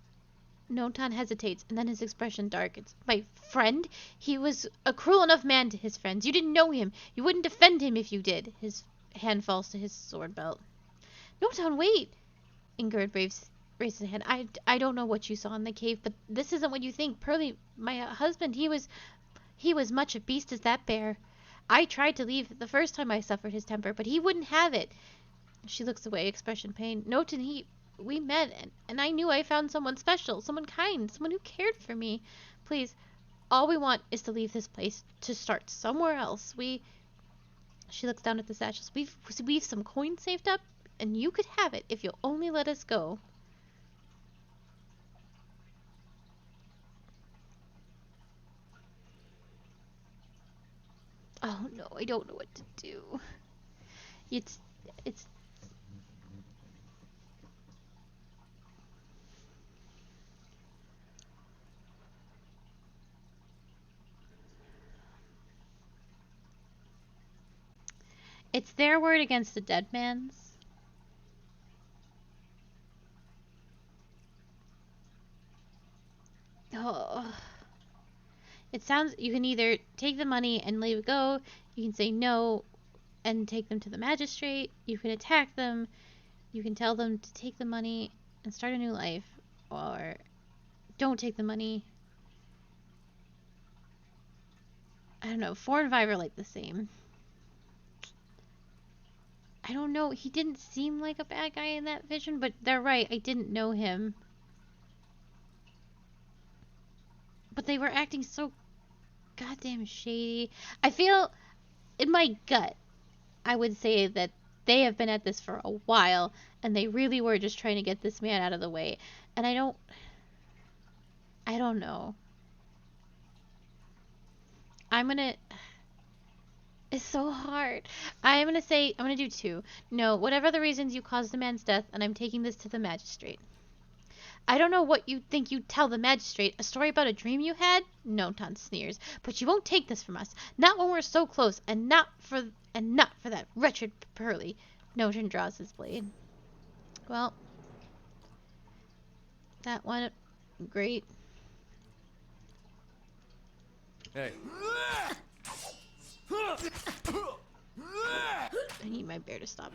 Notan hesitates, and then his expression darkens. My friend? He was a cruel enough man to his friends. You didn't know him. You wouldn't defend him if you did. His hand falls to his sword belt. Notan, wait! Ingrid raises a hand. I don't know what you saw in the cave, but this isn't what you think. Pearlie, my husband, he was much a beast as that bear. I tried to leave the first time I suffered his temper, but he wouldn't have it. She looks away, expression pain. Notan, we met, and I knew I found someone special, someone kind, someone who cared for me. Please, all we want is to leave this place, to start somewhere else. She looks down at the satchels. We've some coins saved up, and you could have it if you'll only let us go. Oh no, I don't know what to do. It's it's their word against the dead man's. Oh. It sounds you can either take the money and leave it go, you can say no and take them to the magistrate, you can attack them, you can tell them to take the money and start a new life, or don't take the money. I don't know, 4 and 5 are like the same. I don't know, he didn't seem like a bad guy in that vision, but they're right, I didn't know him. But they were acting so goddamn shady. I feel, in my gut, I would say that they have been at this for a while, and they really were just trying to get this man out of the way. And I don't know. It's so hard. I'm gonna say, I'm gonna do 2. No, whatever the reasons you caused the man's death, and I'm taking this to the magistrate. I don't know what you think you'd tell the magistrate. A story about a dream you had? Noton sneers. But you won't take this from us. Not when we're so close, and not for that wretched Pearly. Noton draws his blade. Well, that went great. Hey. I need my bear to stop.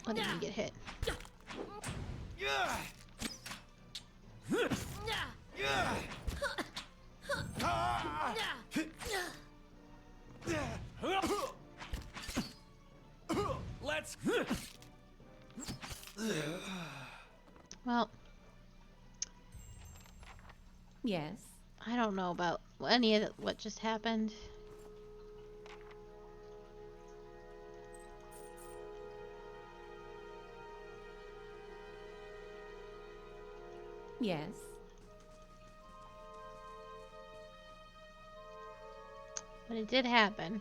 Letting me get hit. Let's. Well, Yes. I don't know about any of what just happened. Yes. But it did happen.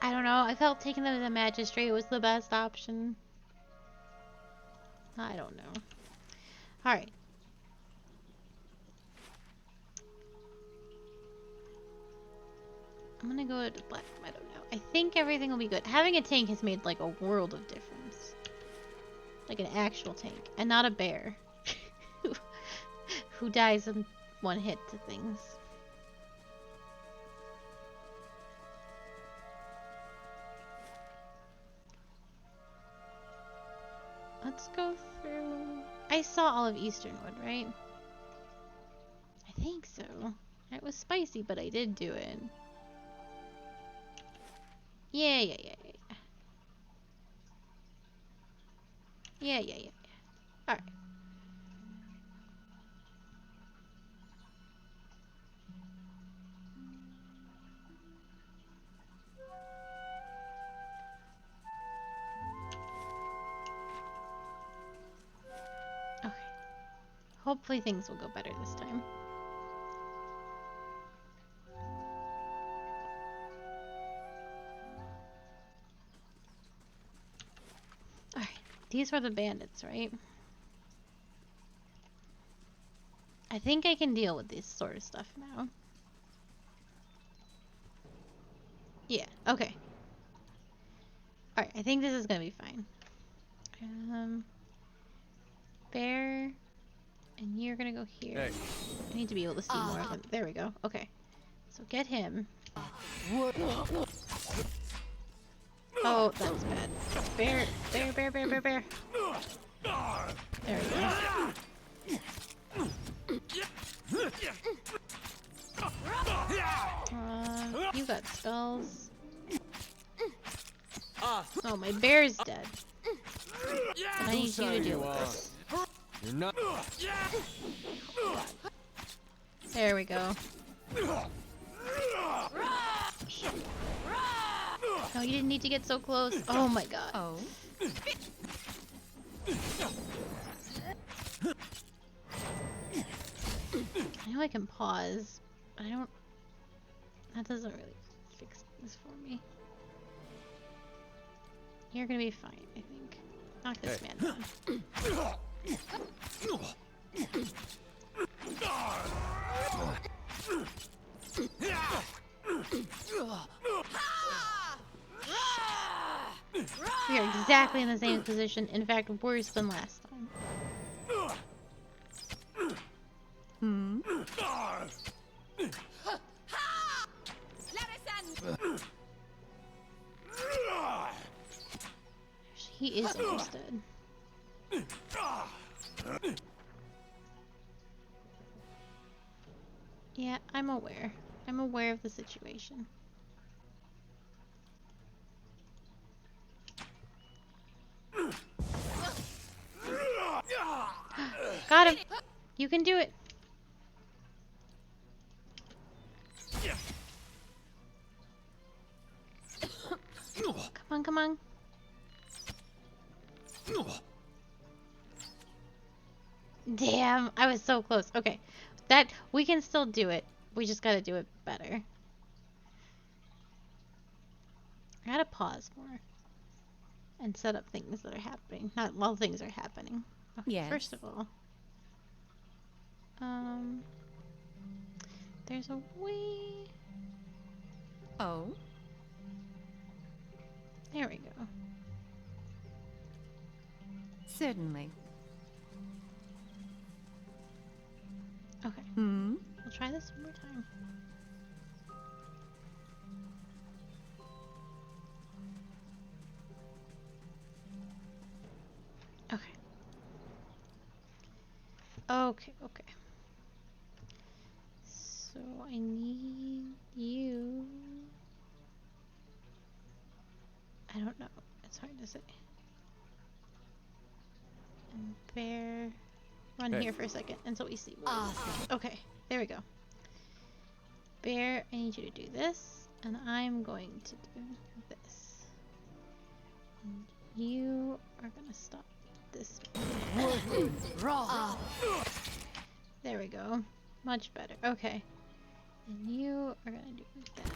I don't know. I felt taking them to the magistrate was the best option. I don't know. Alright. I'm gonna go to Black. I don't know. I think everything will be good. Having a tank has made like a world of difference. Like an actual tank. And not a bear. Who dies in one hit to things. Let's go through... I saw all of Easternwood, right? I think so. It was spicy, but I did do it. Yeah. Alright. Okay. Hopefully things will go better this time. Alright. These were the bandits, right? I think I can deal with this sort of stuff now. Yeah, okay. Alright, I think this is gonna be fine. Bear, and you're gonna go here. Hey. I need to be able to see more of him. There we go. Okay. So get him. Oh, that's bad. Bear. There we go. You got spells. Oh, my bear's dead. And I need you to deal with this. You're not. There we go. No, you didn't need to get so close. Oh my god. Oh. I know I can pause. I don't... That doesn't really fix this for me. You're gonna be fine, I think. Knock this man down. We are exactly in the same position, in fact, worse than last time. Hmm? He is almost dead. Yeah, I'm aware. I'm aware of the situation. Got him! You can do it! Come on, come on. Damn, I was so close. Okay, that we can still do it. We just gotta do it better. I gotta pause more and set up things that are happening. Not while things are happening. Okay, Yes. first of all, there's a way. Oh? There we go. Certainly. Okay, Hmm? we'll try this one more time. Okay. Okay, okay. So I need you. I don't know. It's hard to say. And bear. Run Hey. here for a second until we see. Okay, there we go. Bear, I need you to do this, and I'm going to do this. And you are gonna stop this. There we go. Much better. Okay. And you are gonna do that.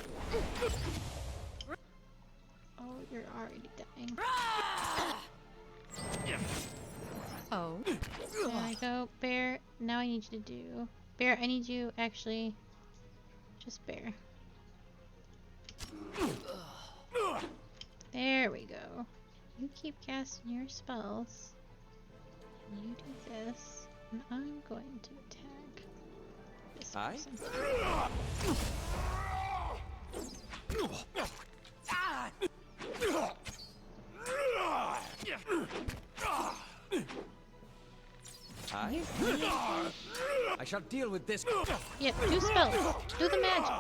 Oh, you're already dying. Oh? There I go. Bear, now I need you to do... Bear, I need you, actually... Just Bear. There we go. You keep casting your spells. And you do this. And I'm going to attack this Hi? person. Hi. I shall deal with this. Yeah, do spells. Do the magic.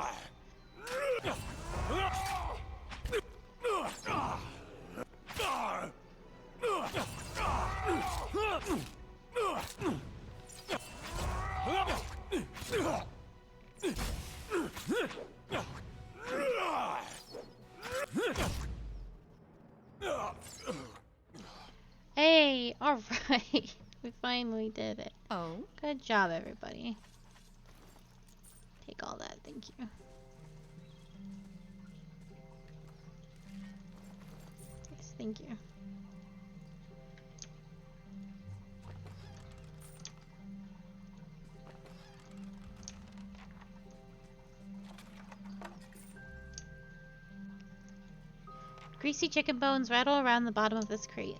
Hey, alright. We finally did it. Oh? Good job, everybody. Take all that, thank you. Yes, thank you. Greasy chicken bones rattle around the bottom of this crate.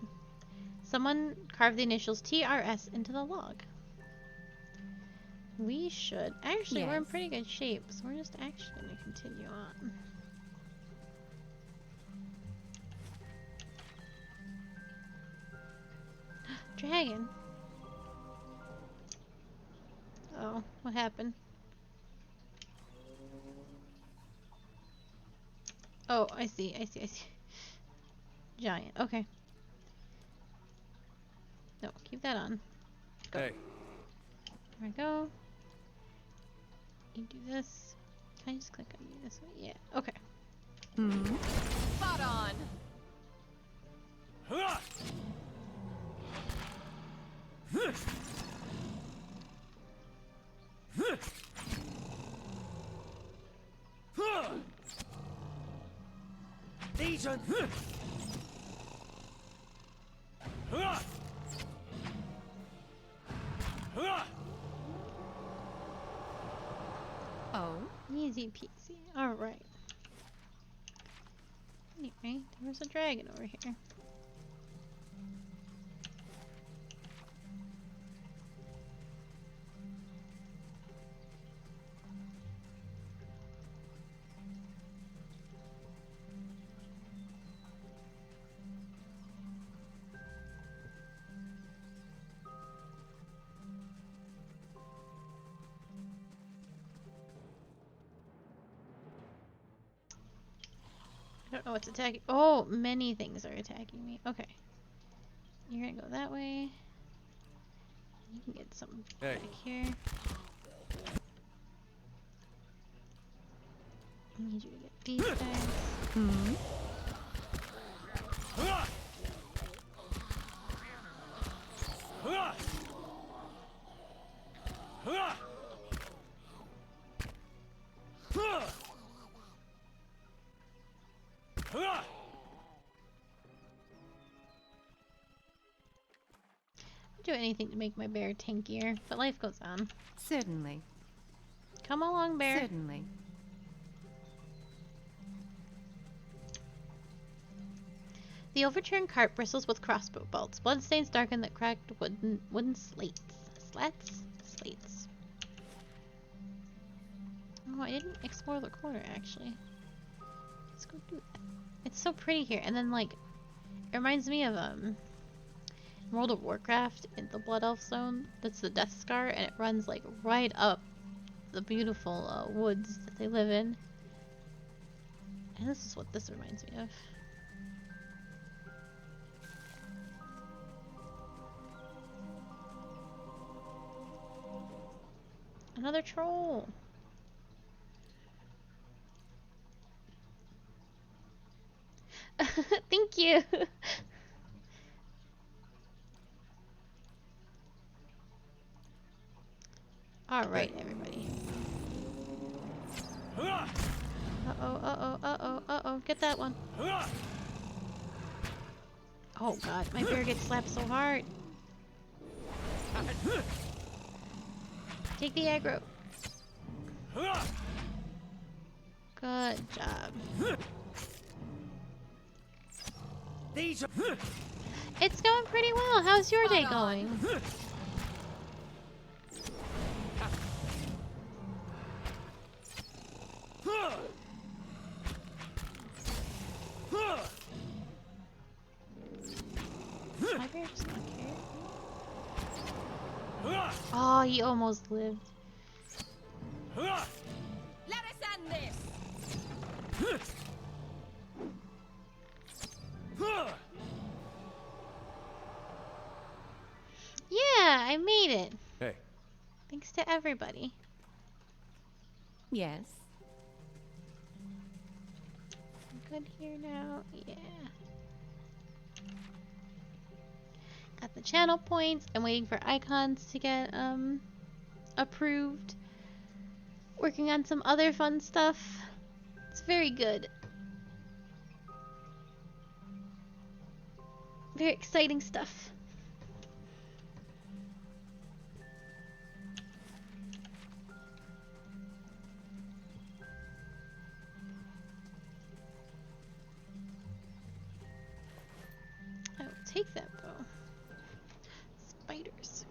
Someone carved the initials TRS into the log. We should. Actually, we're in Yes. pretty good shape, so we're just actually going to continue on. Dragon. Oh, what happened? Oh, I see. Giant. Okay. No, keep that on. Go. Hey, There we go. You do this. Can I just click on you this way? Yeah. Okay. Hmm? Spot on. These are... Oh. Easy peasy. Alright. Anyway, there's a dragon over here. I don't know what's attacking. Oh, many things are attacking me. Okay. You're gonna go that way. You can get some Hey. back here. I need you to get these guys. Hmm. Do anything to make my bear tankier, but life goes on. Certainly. Come along, bear. Certainly. The overturned cart bristles with crossbow bolts. Bloodstains darken the cracked wooden slates. Slats? Slates. Oh, I didn't explore the corner, actually. Let's go do that. It's so pretty here. And then, like, it reminds me of, World of Warcraft in the Blood Elf Zone. That's the Death Scar, and it runs, like, right up the beautiful, woods that they live in. And this is what this reminds me of. Another troll. Thank you. All right, everybody. Uh-oh. Get that one. Oh god, my bear gets slapped so hard. Take the aggro. Good job. These are... It's going pretty well. How's your day going? My bear does not care. Oh, he almost lived. Let us end this! Yeah, I made it. Hey. Thanks to everybody. Yes. Good here now. Yeah. Got the channel points. I'm waiting for icons to get approved. Working on some other fun stuff. It's very good. Very exciting stuff. I will take that bow. Spiders.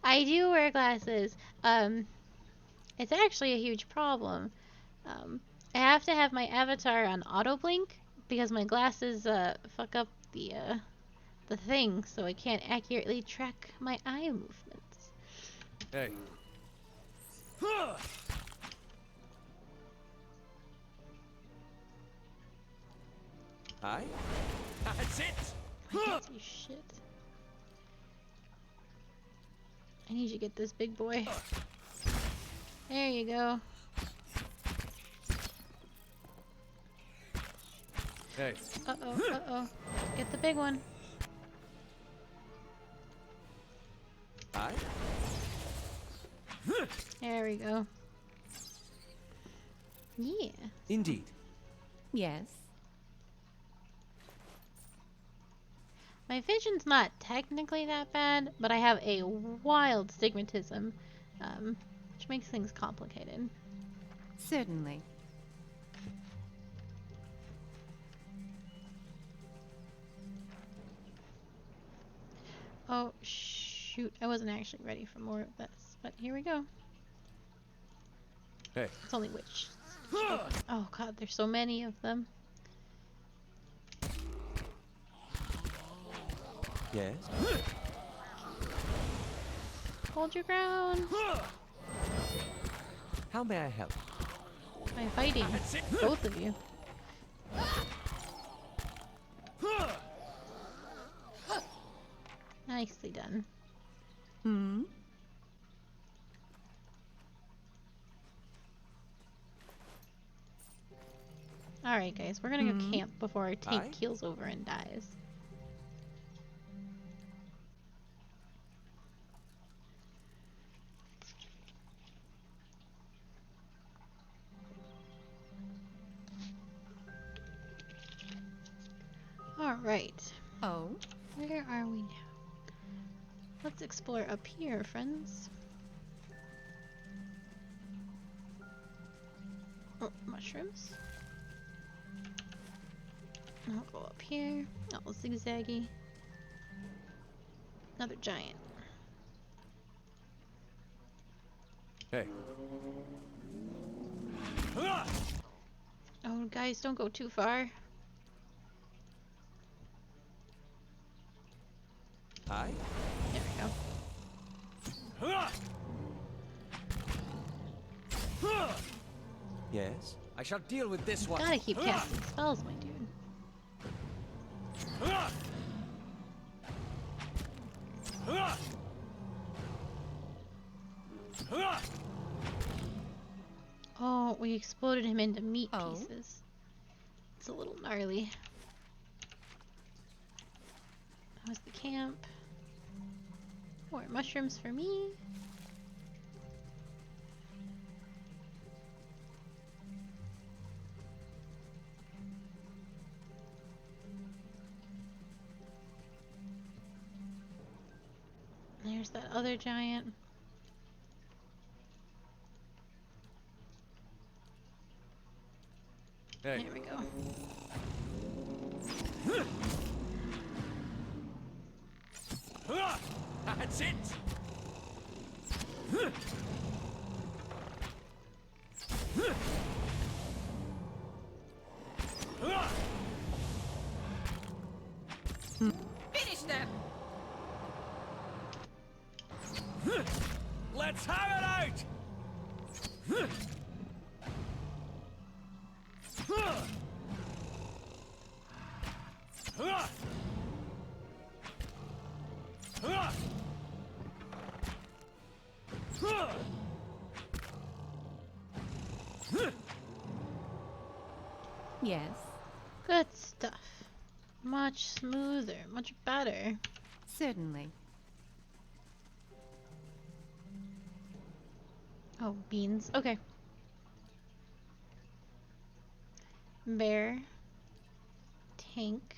I do wear glasses. It's actually a huge problem. I have to have my avatar on auto blink because my glasses fuck up the thing, so I can't accurately track my eye movements. Hey. Hi? That's it! I can't see shit. I need you to get this big boy. There you go. Hey. Uh-oh. Get the big one. Hi? There we go. Yeah. Indeed. Yes. My vision's not technically that bad, but I have a wild stigmatism, which makes things complicated. Certainly. Oh, shoot. I wasn't actually ready for more of this, but here we go. Hey, It's only witch. Oh god, there's so many of them. yes? Hold your ground. How may I help? By fighting. Both of you. Nicely done. Hmm? Alright guys, we're gonna go camp before our tank Aye. keels over and dies. Alright. Oh? Where are we now? Let's explore up here, friends. Oh, mushrooms. I'll go up here. Oh, zigzaggy. Another giant. Hey. Oh, guys, don't go too far. Aye? There we go. Yes? I shall deal with this one. Gotta keep casting spells, my dude. Oh, we exploded him into meat pieces. It's a little gnarly. That was the camp. More mushrooms for me. There's that other giant. Hey. There we go. That's it! Finish them! Let's have it out! Yes. Good stuff. Much smoother, much better. Certainly. Oh, beans. Okay. Bear. Tank.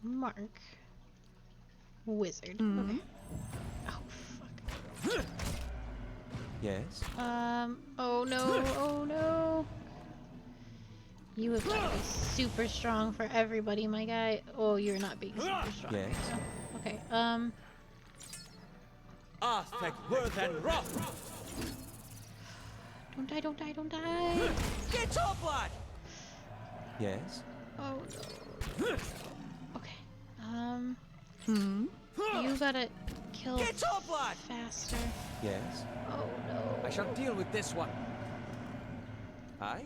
Mark. Wizard. Okay. Oh, fuck. Yes? Oh no, oh no. You have got to be super strong for everybody, my guy. Oh, you're not being super strong. Yes. Okay, Aztec worth and rough! don't die, don't die, don't die. Get up, lad! Yes? Oh no. Okay, you gotta kill Get up, lad! faster. Yes? Oh no. I shall deal with this one. Aye?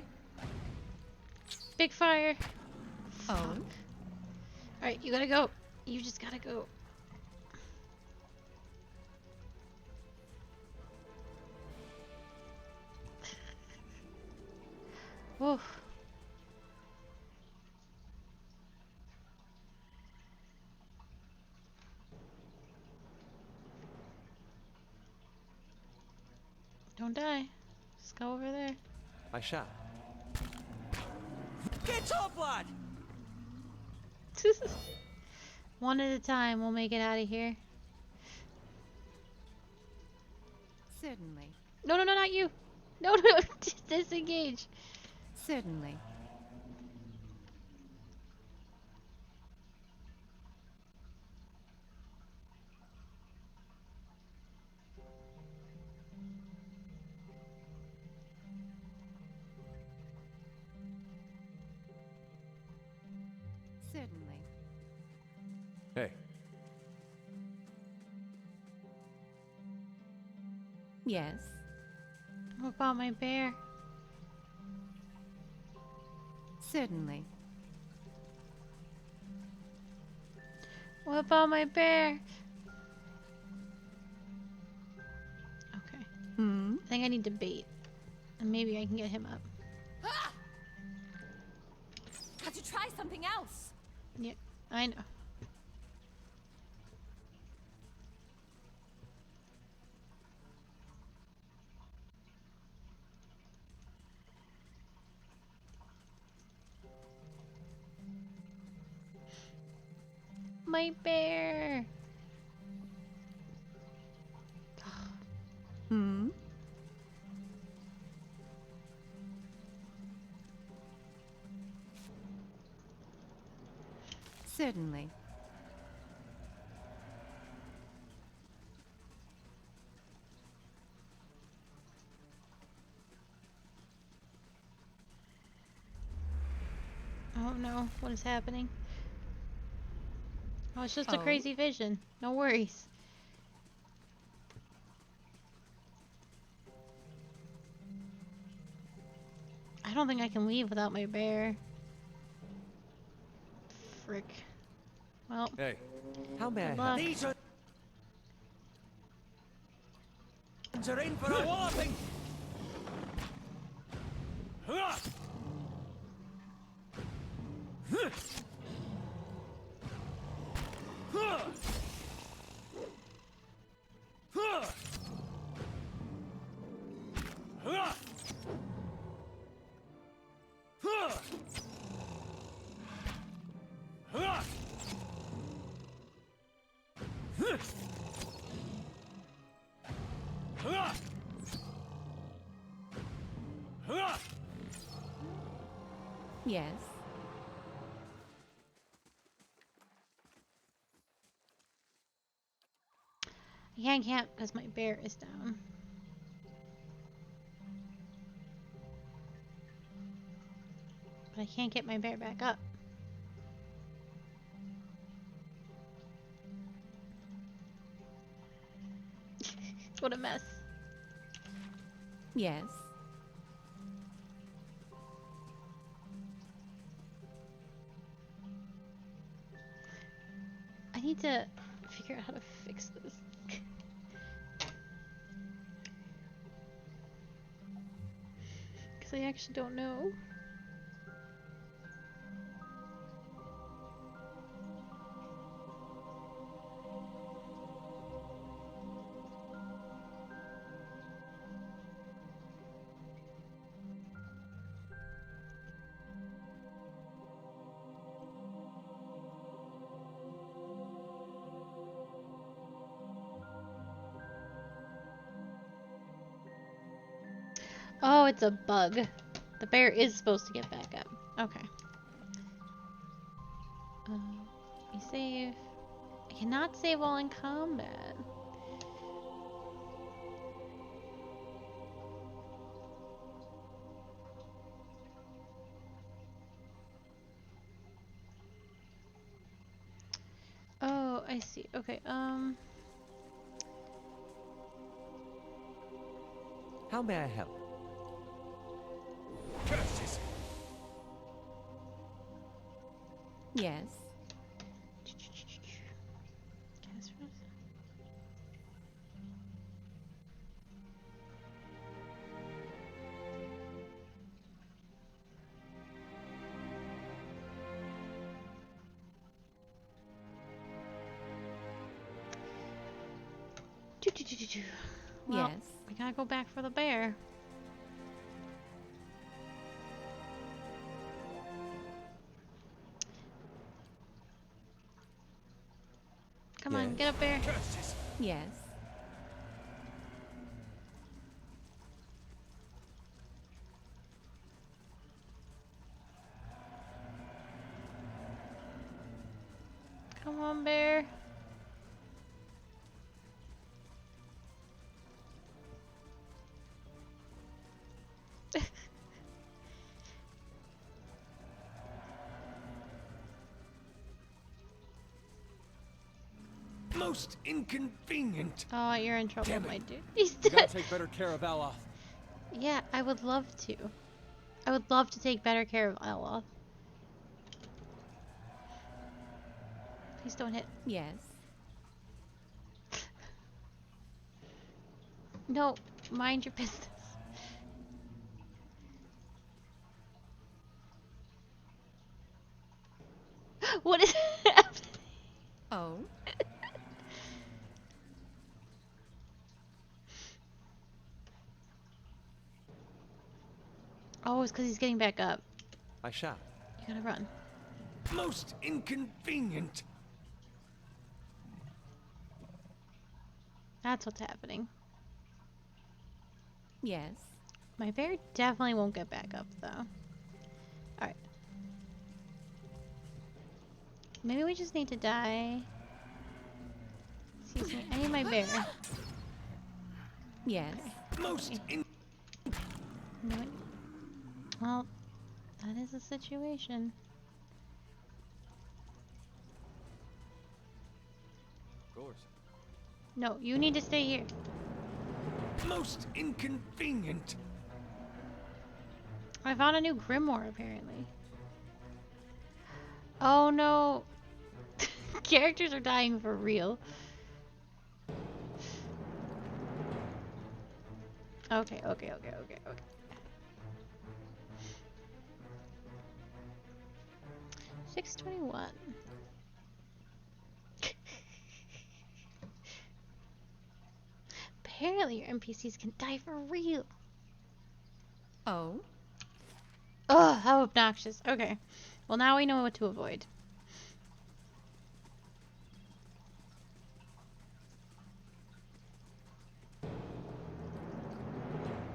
Big fire. Oh? Alright, you gotta go. You just gotta go. Whoa. Don't die. Just go over there. I shall. top, lad! One at a time, we'll make it out of here. Certainly. No, no, no, not you. No, no, no. Disengage. Certainly. Certainly. Hey, Yes. What about my bear? Certainly. What about my bear? Okay. Hmm? I think I need to bait. And maybe I can get him up. Had to try something else. Yeah, I know. My bear. Hmm? Certainly. Oh no, what is happening? Oh, it's just a Oh. crazy vision. No worries. I don't think I can leave without my bear. Frick. Well, hey. How may I good help? luck. These are in for a walloping. Yes. I can't camp because my bear is down. But I can't get my bear back up. What a mess. Yes. I need to figure out how to fix this. Because I actually don't know. Oh, it's a bug. The bear is supposed to get back up. Okay. Let me save. I cannot save while in combat. Oh, I see. Okay, How may I help? Curses. Yes. Cast rose. Well, Yes. we gotta go back for the bear. Come on, Yes. get up there. Curses! Yes. Come on, bear. Most inconvenient! Oh, you're in trouble, Damn it. my dude. He's You gotta dead. take better care of Aloth. Yeah, I would love to. I would love to take better care of Aloth. Please don't hit. Yes. No, mind your business. What is happening? Oh. Oh, it's because he's getting back up. I shall. You gotta run. Most inconvenient! That's what's happening. Yes. My bear definitely won't get back up, though. Alright. Maybe we just need to die. Excuse me, I need my bear. Yes. Most in. No, wait. Well, that is a situation. Of course. No, you need to stay here. Most inconvenient! I found a new grimoire, apparently. Oh no. Characters are dying for real. Okay. 621. Apparently your NPCs can die for real. Oh. Ugh, how obnoxious. Okay. Well, now we know what to avoid.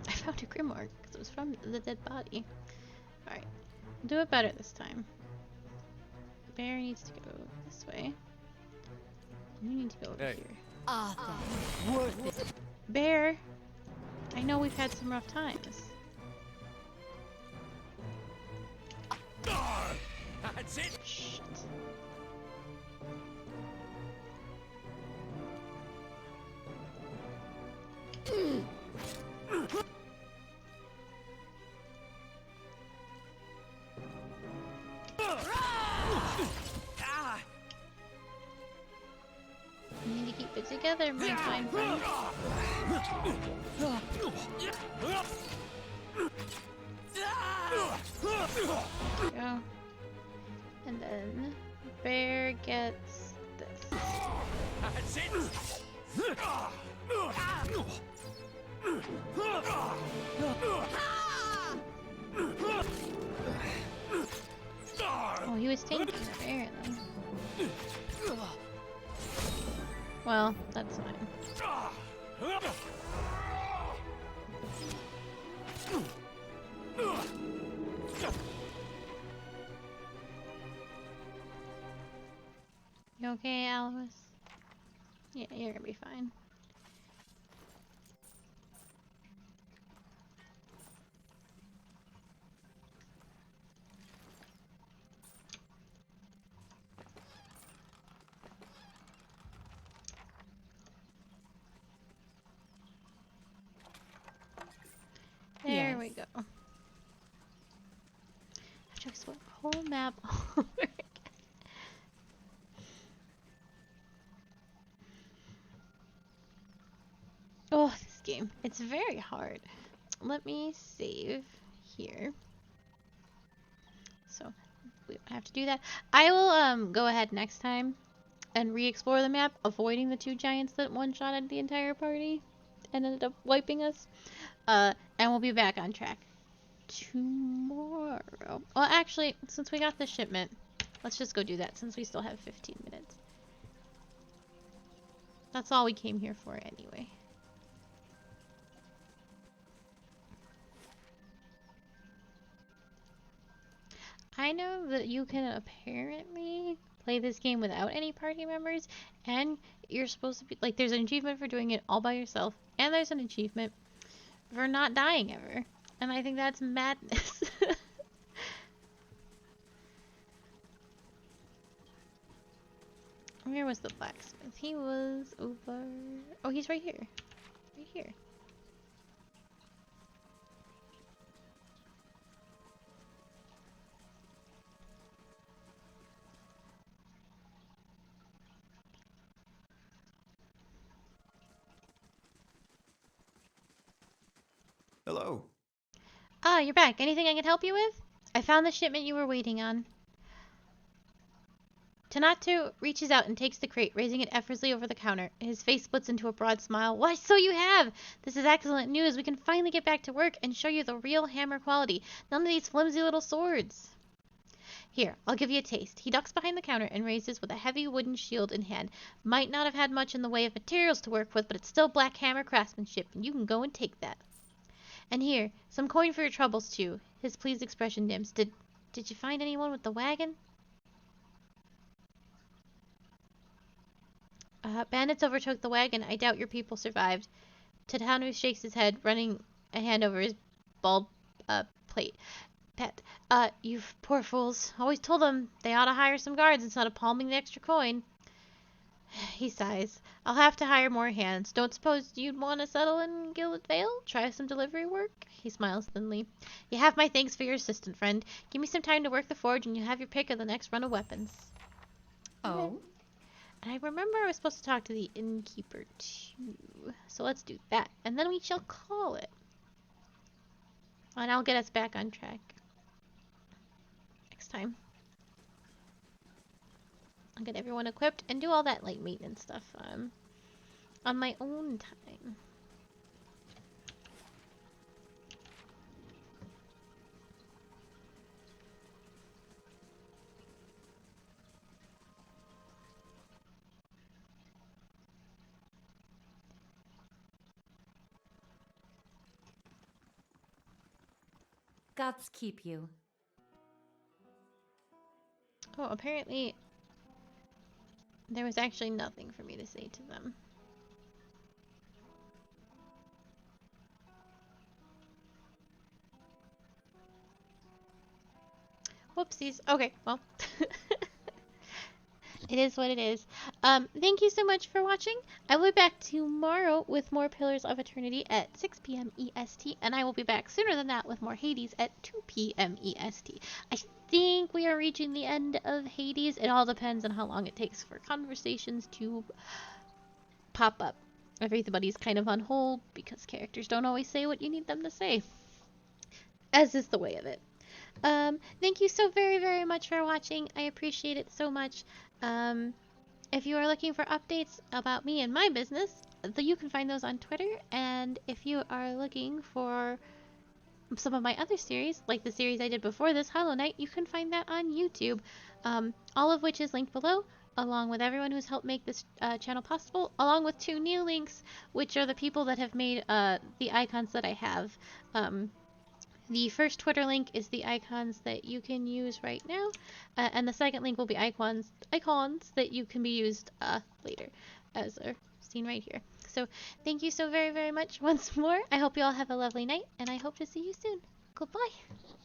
I found a grimoire because it was from the dead body. Alright. We'll do it better this time. Bear needs to go this way. You need to go over Hey. here. Arthur, worth it. Bear! I know we've had some rough times. That's it! Shit. Ah! You need to keep it together, my fine friend. Go. And then bear gets this. That's it! Oh, he was tanking apparently. Well, that's fine. You okay, Alice? Yeah, you're gonna be fine. There we Yes. go. I have to explore the whole map all over again. Oh, this game. It's very hard. Let me save here. So, we don't have to do that. I will go ahead next time and re-explore the map, avoiding the two giants that one-shotted the entire party and ended up wiping us. And we'll be back on track tomorrow. Well, actually, since we got the shipment, let's just go do that since we still have 15 minutes. That's all we came here for anyway. I know that you can apparently play this game without any party members, and you're supposed to be like, there's an achievement for doing it all by yourself, and there's an achievement for not dying ever. And I think that's madness. Where was the blacksmith? He was over... Oh, he's right here. Right here. Hello. Ah, you're back. Anything I can help you with? I found the shipment you were waiting on. Tanatu reaches out and takes the crate, raising it effortlessly over the counter. His face splits into a broad smile. Why, so you have! This is excellent news. We can finally get back to work and show you the real hammer quality. None of these flimsy little swords. Here, I'll give you a taste. He ducks behind the counter and raises with a heavy wooden shield in hand. Might not have had much in the way of materials to work with, but it's still black hammer craftsmanship, and you can go and take that. And here, some coin for your troubles, too. His pleased expression dims. Did you find anyone with the wagon? Bandits overtook the wagon. I doubt your people survived. Tadhanu shakes his head, running a hand over his bald plate. Pet, you poor fools. Always told them they ought to hire some guards instead of palming the extra coin. He sighs. I'll have to hire more hands. Don't suppose you'd want to settle in Gilded Vale? Try some delivery work? He smiles thinly. You have my thanks for your assistant, friend. Give me some time to work the forge and you'll have your pick of the next run of weapons. Oh. Okay. And I remember I was supposed to talk to the innkeeper too. So let's do that. And then we shall call it. And I'll get us back on track next time. I'll get everyone equipped and do all that light maintenance stuff on my own time. Gods keep you. Oh, apparently there was actually nothing for me to say to them. Whoopsies. Okay, well. It is what it is. Thank you so much for watching. I will be back tomorrow with more Pillars of Eternity at 6 p.m. EST, and I will be back sooner than that with more Hades at 2 p.m. EST. I think we are reaching the end of Hades. It all depends on how long it takes for conversations to pop up. Everybody's kind of on hold because characters don't always say what you need them to say, as is the way of it. Thank you so very, very much for watching. I appreciate it so much. If you are looking for updates about me and my business, you can find those on Twitter. And if you are looking for some of my other series, like the series I did before this, Hollow Knight, you can find that on YouTube. All of which is linked below, along with everyone who's helped make this channel possible, along with 2 new links, which are the people that have made the icons that I have. The first Twitter link is the icons that you can use right now, and the second link will be icons that you can be used later, as are seen right here. So thank you so very, very much once more. I hope you all have a lovely night, and I hope to see you soon. Goodbye.